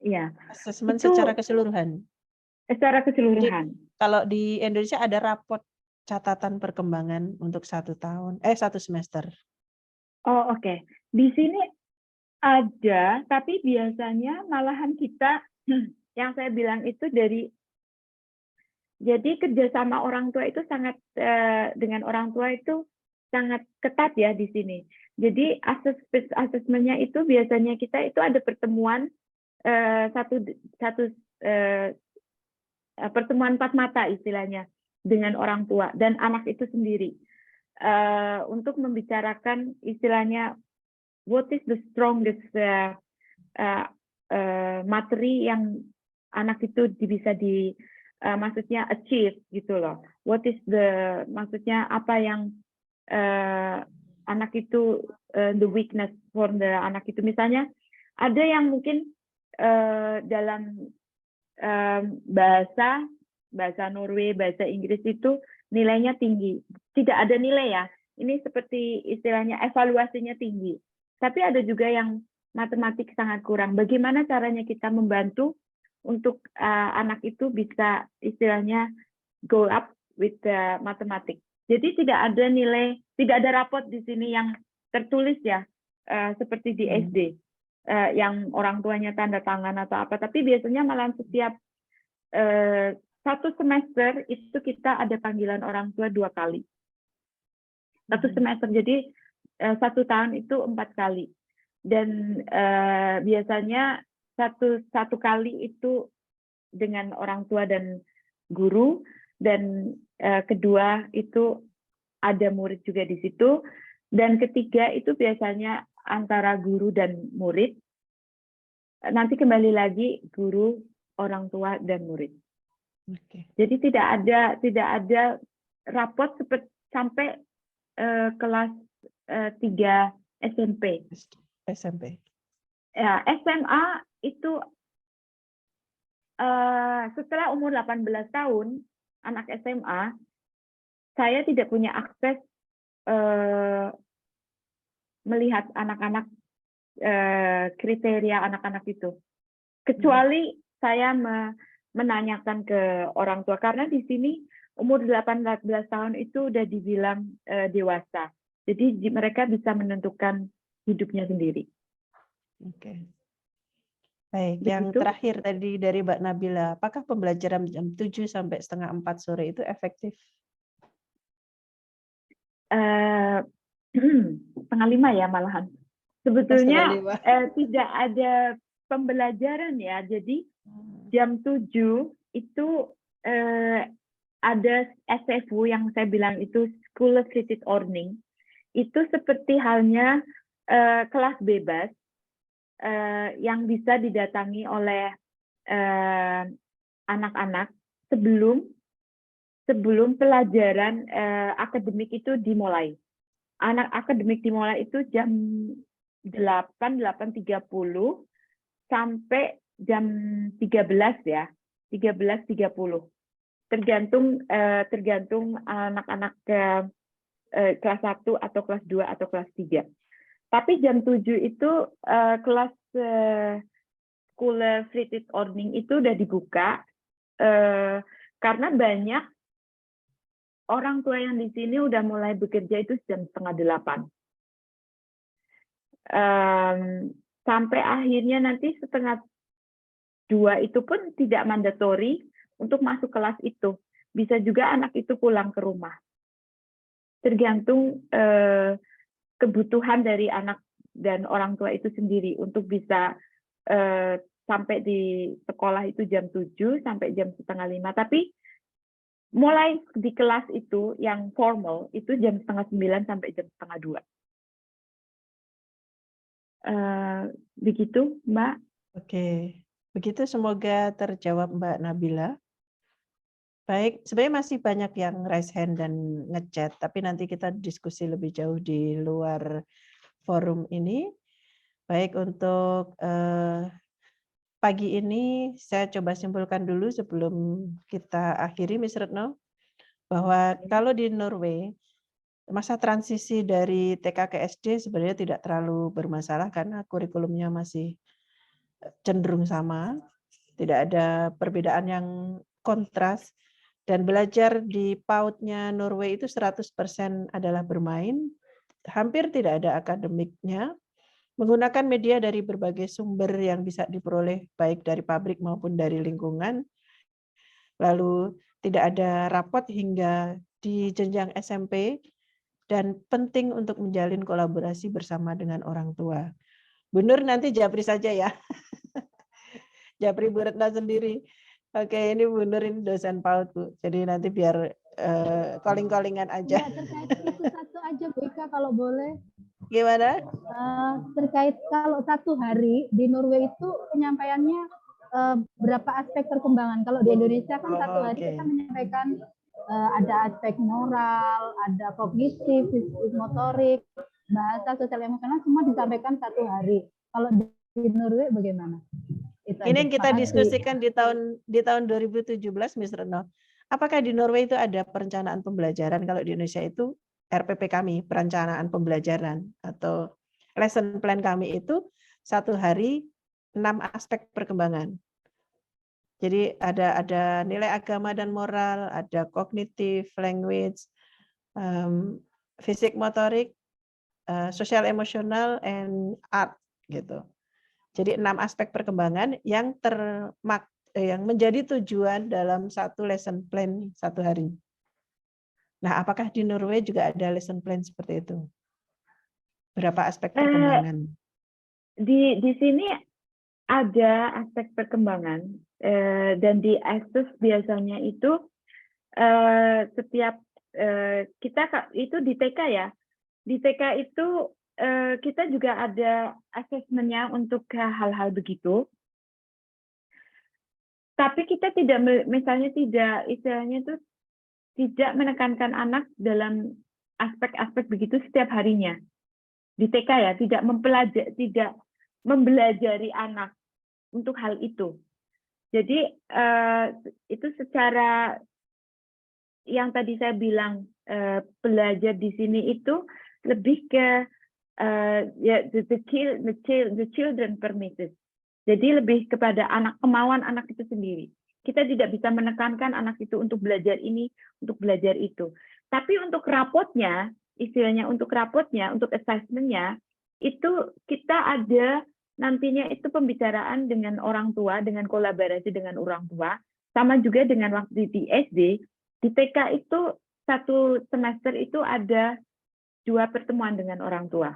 Iya. Asesmen secara keseluruhan. Secara keseluruhan. Jadi, kalau di Indonesia ada raport catatan perkembangan untuk 1 semester. Oh, oke. Di sini ada, tapi biasanya malahan kita yang saya bilang itu jadi kerjasama orang tua itu sangat dengan orang tua itu sangat ketat ya di sini. Jadi asesmennya itu biasanya kita itu ada pertemuan pertemuan 4 mata istilahnya dengan orang tua dan anak itu sendiri untuk membicarakan istilahnya what is the strongest materi yang anak itu bisa maksudnya achieve gitu loh. What is maksudnya apa yang anak itu the weakness for the anak itu. Misalnya ada yang mungkin dalam bahasa Norway, bahasa Inggris itu nilainya tinggi. Tidak ada nilai ya. Ini seperti istilahnya evaluasinya tinggi. Tapi ada juga yang matematik sangat kurang. Bagaimana caranya kita membantu untuk anak itu bisa istilahnya go up with matematik. Jadi tidak ada nilai, tidak ada raport di sini yang tertulis ya, seperti di SD, yang orang tuanya tanda tangan atau apa. Tapi biasanya malah setiap 1 semester itu kita ada panggilan orang tua 2 kali. 1 semester, jadi 1 tahun itu 4 kali. Dan biasanya satu kali itu dengan orang tua dan guru, dan kedua itu ada murid juga di situ, dan ketiga itu biasanya antara guru dan murid. Nanti kembali lagi guru, orang tua dan murid. Jadi tidak ada raport sampai kelas 3 SMP. SMP. Ya, SMA itu setelah umur 18 tahun, anak SMA, saya tidak punya akses melihat anak-anak, kriteria anak-anak itu. Kecuali saya menanyakan ke orang tua, karena di sini umur 18 tahun itu udah dibilang dewasa. Jadi mereka bisa menentukan hidupnya sendiri. Oke. Baik, Begitu. yang terakhir tadi dari Mbak Nabila, apakah pembelajaran jam 7 sampai setengah 4 sore itu efektif? Setengah 5 ya malahan. Sebetulnya tidak ada pembelajaran ya. Jadi jam 7 itu ada SFU yang saya bilang itu School Fritids Ordning. Itu seperti halnya kelas bebas yang bisa didatangi oleh anak-anak sebelum pelajaran akademik itu dimulai. Anak akademik dimulai itu jam 8:30 sampai jam 13 ya, 13:30. Tergantung anak-anak kelas 1 atau kelas 2 atau kelas 3. Tapi jam 7 itu kelas School Fritids Ordning itu udah dibuka karena banyak orang tua yang di sini udah mulai bekerja itu jam 7:30. Sampai akhirnya nanti 1:30 itu pun tidak mandatori untuk masuk kelas itu. Bisa juga anak itu pulang ke rumah. Tergantung kebutuhan dari anak dan orang tua itu sendiri untuk bisa sampai di sekolah itu jam 7 sampai jam 4:30. Tapi mulai di kelas itu yang formal itu jam 8:30 sampai jam 8:30. Begitu, Mbak. Oke, begitu semoga terjawab Mbak Nabila. Baik, sebenarnya masih banyak yang raise hand dan ngechat, tapi nanti kita diskusi lebih jauh di luar forum ini. Baik, untuk pagi ini saya coba simpulkan dulu sebelum kita akhiri, Miss Retno, bahwa kalau di Norway, masa transisi dari TK ke SD sebenarnya tidak terlalu bermasalah karena kurikulumnya masih cenderung sama, tidak ada perbedaan yang kontras, dan belajar di PAUD-nya Norway itu 100% adalah bermain, hampir tidak ada akademiknya, menggunakan media dari berbagai sumber yang bisa diperoleh baik dari pabrik maupun dari lingkungan, lalu tidak ada rapot hingga di jenjang SMP, dan penting untuk menjalin kolaborasi bersama dengan orang tua. Bu Nur nanti Japri saja ya. Japri Bu Retno sendiri. Oke, ini Bu Nur ini dosen PAUD, Bu. Jadi nanti biar calling-callingan aja. Ya, terkait itu satu aja Bu Ika kalau boleh. Gimana? Terkait kalau 1 hari di Norway itu penyampaiannya berapa aspek perkembangan. Kalau di Indonesia kan 1 hari kita menyampaikan ada aspek moral, ada kognitif, fisik, motorik, bahasa, sosial, emosional, semua disampaikan 1 hari. Kalau di Norway bagaimana? Ini yang kita diskusikan di tahun 2017, Miss Retno. Apakah di Norway itu ada perencanaan pembelajaran? Kalau di Indonesia itu RPP kami, perencanaan pembelajaran atau lesson plan kami itu 1 hari 6 aspek perkembangan. Jadi ada nilai agama dan moral, ada kognitif, language, fisik, motorik, sosial, emosional, and art gitu. Jadi 6 aspek perkembangan yang menjadi tujuan dalam 1 lesson plan 1 hari. Nah, apakah di Norway juga ada lesson plan seperti itu? Berapa aspek perkembangan? Di sini ada aspek perkembangan dan di ASUS biasanya itu setiap kita itu di TK ya. Di TK itu kita juga ada asesmennya untuk hal-hal begitu. Tapi kita tidak, misalnya tidak, istilahnya itu tidak menekankan anak dalam aspek-aspek begitu setiap harinya di TK ya, tidak membelajari anak untuk hal itu. Jadi itu secara yang tadi saya bilang belajar di sini itu lebih ke ya the children permitted. Jadi lebih kepada kemauan anak itu sendiri. Kita tidak bisa menekankan anak itu untuk belajar ini, untuk belajar itu. Tapi untuk rapotnya, istilahnya untuk rapotnya, untuk assessment-nya, itu kita ada nantinya itu pembicaraan dengan orang tua, dengan kolaborasi dengan orang tua, sama juga dengan waktu di SD, di TK itu satu semester itu ada 2 pertemuan dengan orang tua.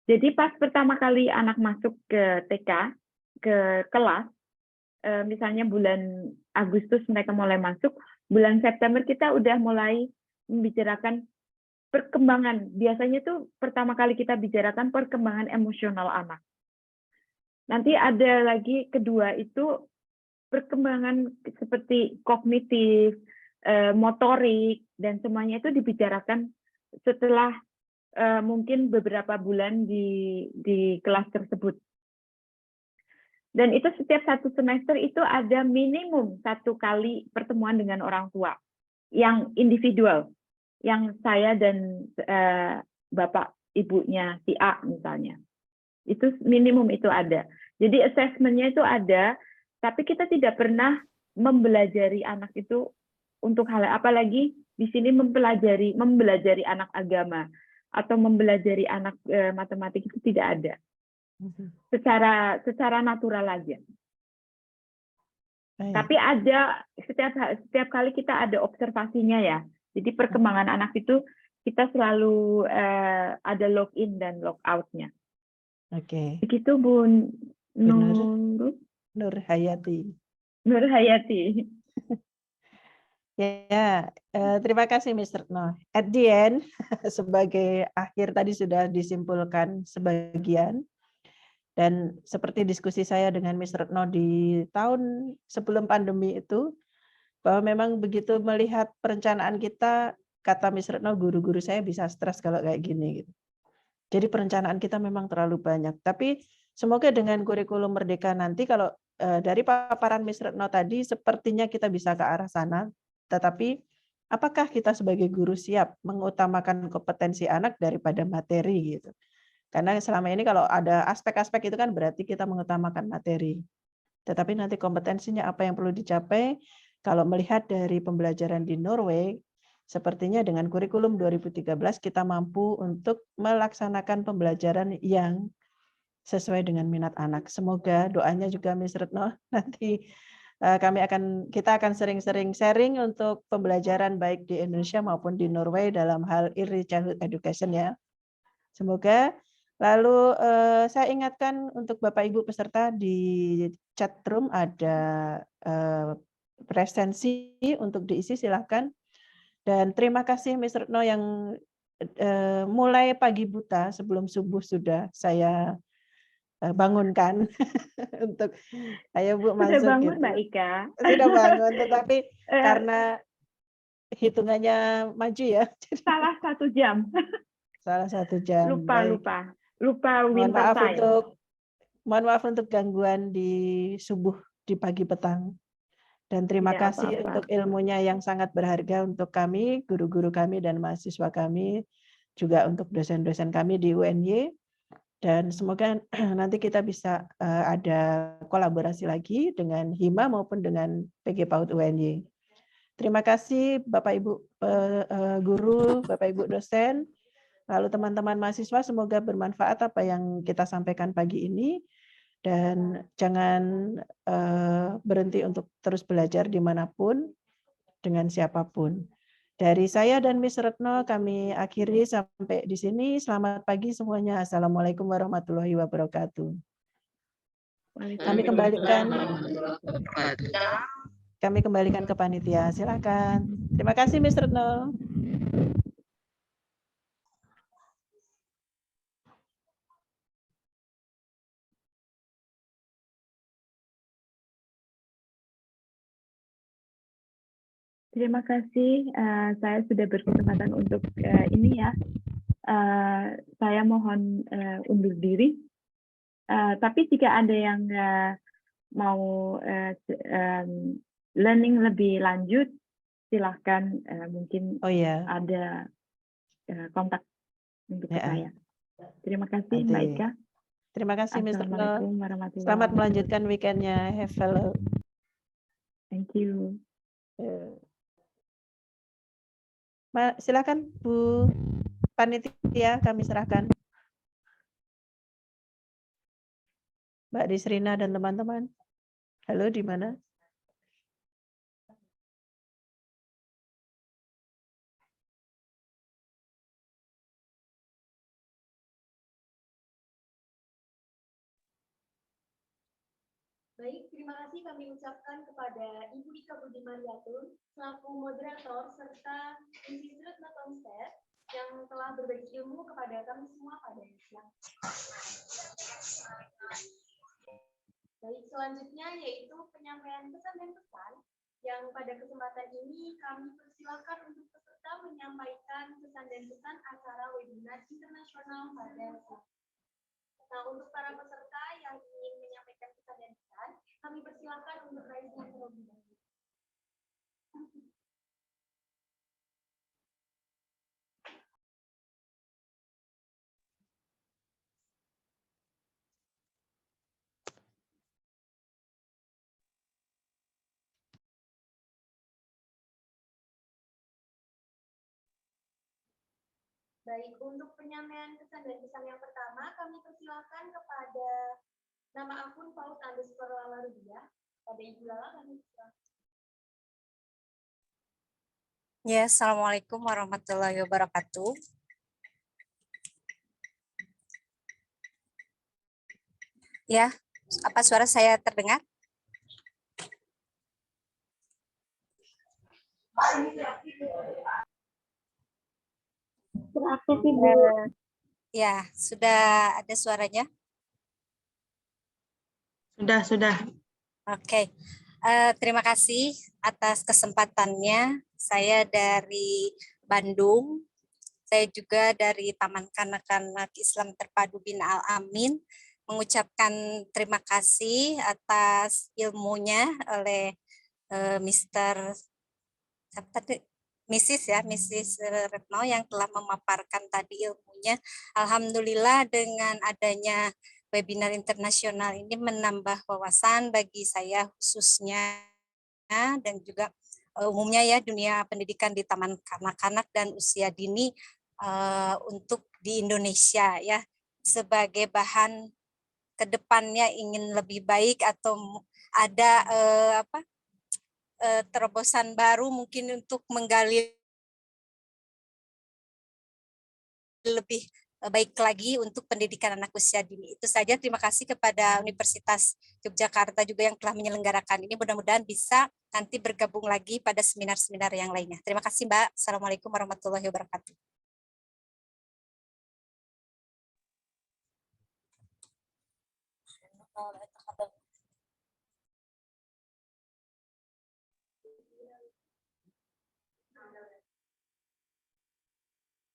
Jadi pas pertama kali anak masuk ke TK, ke kelas, misalnya bulan Agustus mereka mulai masuk, bulan September kita udah mulai membicarakan perkembangan. Biasanya tuh pertama kali kita bicarakan perkembangan emosional anak. Nanti ada lagi kedua itu perkembangan seperti kognitif, motorik, dan semuanya itu dibicarakan setelah mungkin beberapa bulan di kelas tersebut. Dan itu setiap satu semester itu ada minimum 1 kali pertemuan dengan orang tua yang individual, yang saya dan bapak ibunya si A misalnya. Itu minimum itu ada. Jadi assessment-nya itu ada, tapi kita tidak pernah mempelajari anak itu untuk hal apalagi di sini mempelajari anak agama atau mempelajari anak matematik itu tidak ada. Secara natural aja. Tapi ada setiap kali kita ada observasinya ya. Jadi perkembangan anak itu kita selalu ada login dan logout-nya. Oke. Begitu Bu Nur Hayati. Nur Hayati. Ya, terima kasih Mr. No. At the end, sebagai akhir tadi sudah disimpulkan sebagian. Dan seperti diskusi saya dengan Mr. No di tahun sebelum pandemi itu, bahwa memang begitu melihat perencanaan kita, kata Mr. No, guru-guru saya bisa stres kalau kayak gini. Gitu. Jadi perencanaan kita memang terlalu banyak. Tapi semoga dengan kurikulum Merdeka nanti, kalau dari paparan Mr. No tadi, sepertinya kita bisa ke arah sana. Tetapi apakah kita sebagai guru siap mengutamakan kompetensi anak daripada materi gitu? Karena selama ini kalau ada aspek-aspek itu kan berarti kita mengutamakan materi. Tetapi nanti kompetensinya apa yang perlu dicapai, kalau melihat dari pembelajaran di Norway, sepertinya dengan kurikulum 2013 kita mampu untuk melaksanakan pembelajaran yang sesuai dengan minat anak. Semoga doanya juga Ms. Retno nanti kita akan sering-sering sharing untuk pembelajaran baik di Indonesia maupun di Norway dalam hal early childhood education ya. Semoga. Lalu saya ingatkan untuk Bapak Ibu peserta di chat room ada presensi untuk diisi, silakan. Dan terima kasih Ms. Retno yang mulai pagi buta sebelum subuh sudah saya bangunkan untuk ayo Bu masuk. Sudah bangun gitu. Mbak Ika. Sudah bangun, tetapi karena hitungannya maju ya. Salah 1 jam. Salah 1 jam. Lupa winter time. Mohon maaf untuk gangguan di subuh, di pagi petang. Dan terima kasih untuk ilmunya yang sangat berharga untuk kami, guru-guru kami dan mahasiswa kami, juga untuk dosen-dosen kami di UNY. Dan semoga nanti kita bisa ada kolaborasi lagi dengan HIMA maupun dengan PG PAUD UNY. Terima kasih Bapak Ibu guru, Bapak Ibu dosen, lalu teman-teman mahasiswa, semoga bermanfaat apa yang kita sampaikan pagi ini. Dan jangan berhenti untuk terus belajar dimanapun, dengan siapapun. Dari saya dan Ms. Retno, kami akhiri sampai di sini. Selamat pagi semuanya. Assalamualaikum warahmatullahi wabarakatuh. Kami kembalikan ke panitia. Silakan. Terima kasih Ms. Retno. Terima kasih, saya sudah berkesempatan untuk ini ya. Saya mohon undur diri. Tapi jika ada yang mau learning lebih lanjut, silahkan mungkin ada kontak untuk saya. Terima kasih Mbak Ika. Terima kasih Mr. No. Assalamualaikum warahmatullahi Selamat wabarakatuh. melanjutkan weekendnya. Have fellow. Thank you. Silakan Bu Panitia, kami serahkan. Mbak Disrina dan teman-teman. Halo, di mana? Baik, terima kasih kami ucapkan kepada Ibu Ika Budi Mariatun selaku moderator serta Mrs. Retno Tomstead yang telah berbagi ilmu kepada kami semua pada siang. Baik, selanjutnya yaitu penyampaian pesan dan pesan yang pada kesempatan ini kami persilakan untuk peserta menyampaikan pesan dan pesan acara webinar internasional pada siang. Nah, untuk para peserta yang ingin menyampaikan pesan dan pesan, kami persilakan untuk raise hand terlebih dahulu. Baik, untuk penyampaian pesan dan pesan yang pertama, kami persilakan kepada nama akun @paut_lalarudia. Pada Ibu Lala, kami persilakan. Ya, Assalamualaikum warahmatullahi wabarakatuh. Ya, apa suara saya terdengar? Ya, sudah ada suaranya? Sudah. Oke, terima kasih atas kesempatannya. Saya dari Bandung. Saya juga dari Taman Kanak-Kanak Islam Terpadu Bina Al-Amin. Mengucapkan terima kasih atas ilmunya oleh Mrs. Retno yang telah memaparkan tadi ilmunya. Alhamdulillah dengan adanya webinar internasional ini menambah wawasan bagi saya khususnya dan juga umumnya ya dunia pendidikan di taman kanak-kanak dan usia dini untuk di Indonesia ya sebagai bahan kedepannya ingin lebih baik atau ada terobosan baru mungkin untuk menggali lebih baik lagi untuk pendidikan anak usia dini. Itu saja, terima kasih kepada Universitas Yogyakarta juga yang telah menyelenggarakan ini. Mudah-mudahan bisa nanti bergabung lagi pada seminar-seminar yang lainnya. Terima kasih Mbak. Assalamualaikum warahmatullahi wabarakatuh.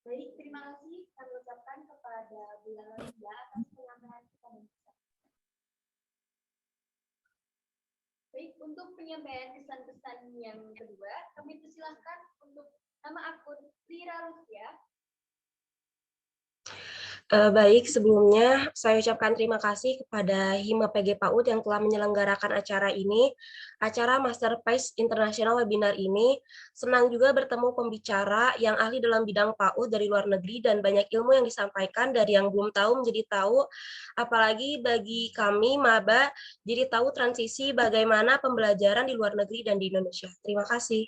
Baik, terima kasih kami ucapkan kepada Bu Lalarudia atas penyampaian pesan dan pesan. Baik, untuk penyampaian pesan-pesan yang kedua, kami persilahkan untuk nama akun Lira Rusia. Baik, sebelumnya saya ucapkan terima kasih kepada Hima PG PAUD yang telah menyelenggarakan acara ini, acara Masterpiece International Webinar ini. Senang juga bertemu pembicara yang ahli dalam bidang PAUD dari luar negeri dan banyak ilmu yang disampaikan dari yang belum tahu menjadi tahu, apalagi bagi kami maba jadi tahu transisi bagaimana pembelajaran di luar negeri dan di Indonesia. Terima kasih.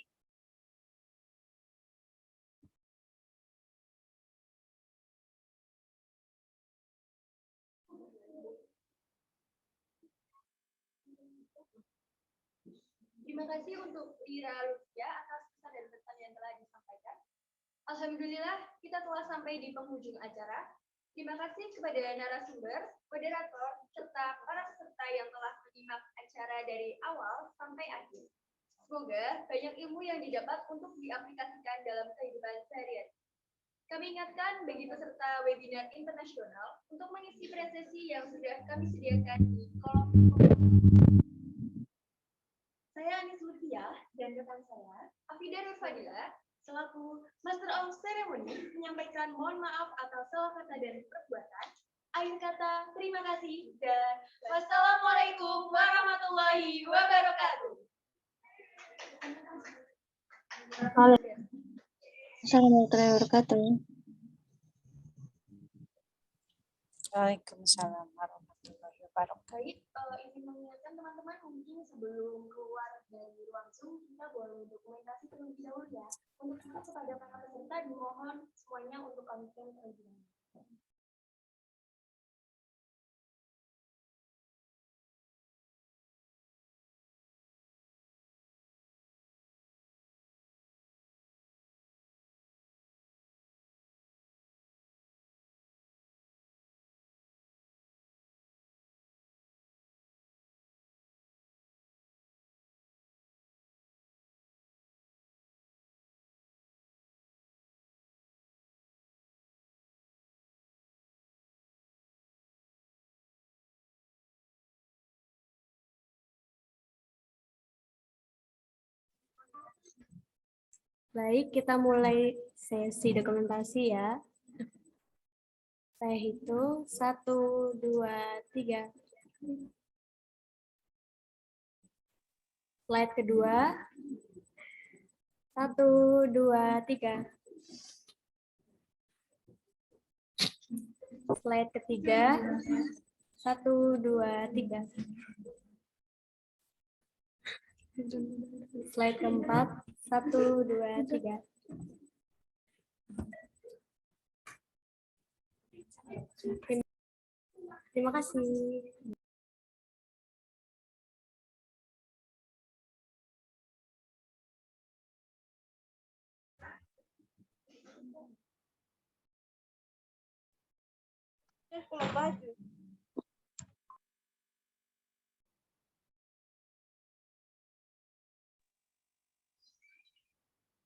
Terima kasih untuk Lira Lucia atas pesan dan pesan yang telah disampaikan. Alhamdulillah, kita telah sampai di penghujung acara. Terima kasih kepada narasumber, moderator, serta para peserta yang telah menyimak acara dari awal sampai akhir. Semoga banyak ilmu yang didapat untuk diaplikasikan dalam kehidupan sehari-hari. Kami ingatkan bagi peserta webinar internasional untuk mengisi presentasi yang sudah kami sediakan di kolom komentar. Saya Anis Lutfiah dan rekan saya, Afida Nurfadila, selaku Master of Ceremony, menyampaikan mohon maaf atas salah kata dan perbuatan. Akhir kata, terima kasih dan wassalamualaikum warahmatullahi wabarakatuh. Assalamualaikum warahmatullahi wabarakatuh. Waalaikumsalam warahmatullahi wabarakatuh. Baik, ingin mengingatkan teman-teman mungkin sebelum keluar dari ruang Zoom kita boleh dokumentasi terlebih dahulu ya. Untuk itu kepada para peserta dimohon semuanya untuk komitmen terlebih dahulu. Baik, kita mulai sesi dokumentasi ya. Saya hitung 1, 2, 3. Slide kedua. 1, 2, 3. Slide ketiga. 1, 2, 3. Slide keempat. 1, 2, 3. Terima kasih.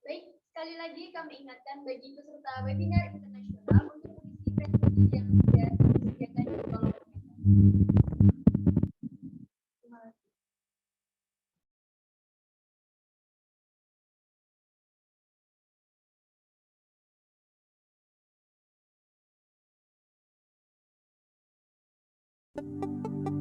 Baik, sekali lagi kami ingatkan bagi peserta webinar internasional untuk mengisi presentasi yang sudah disediakan di kolom komentar. Terima kasih. Thank you.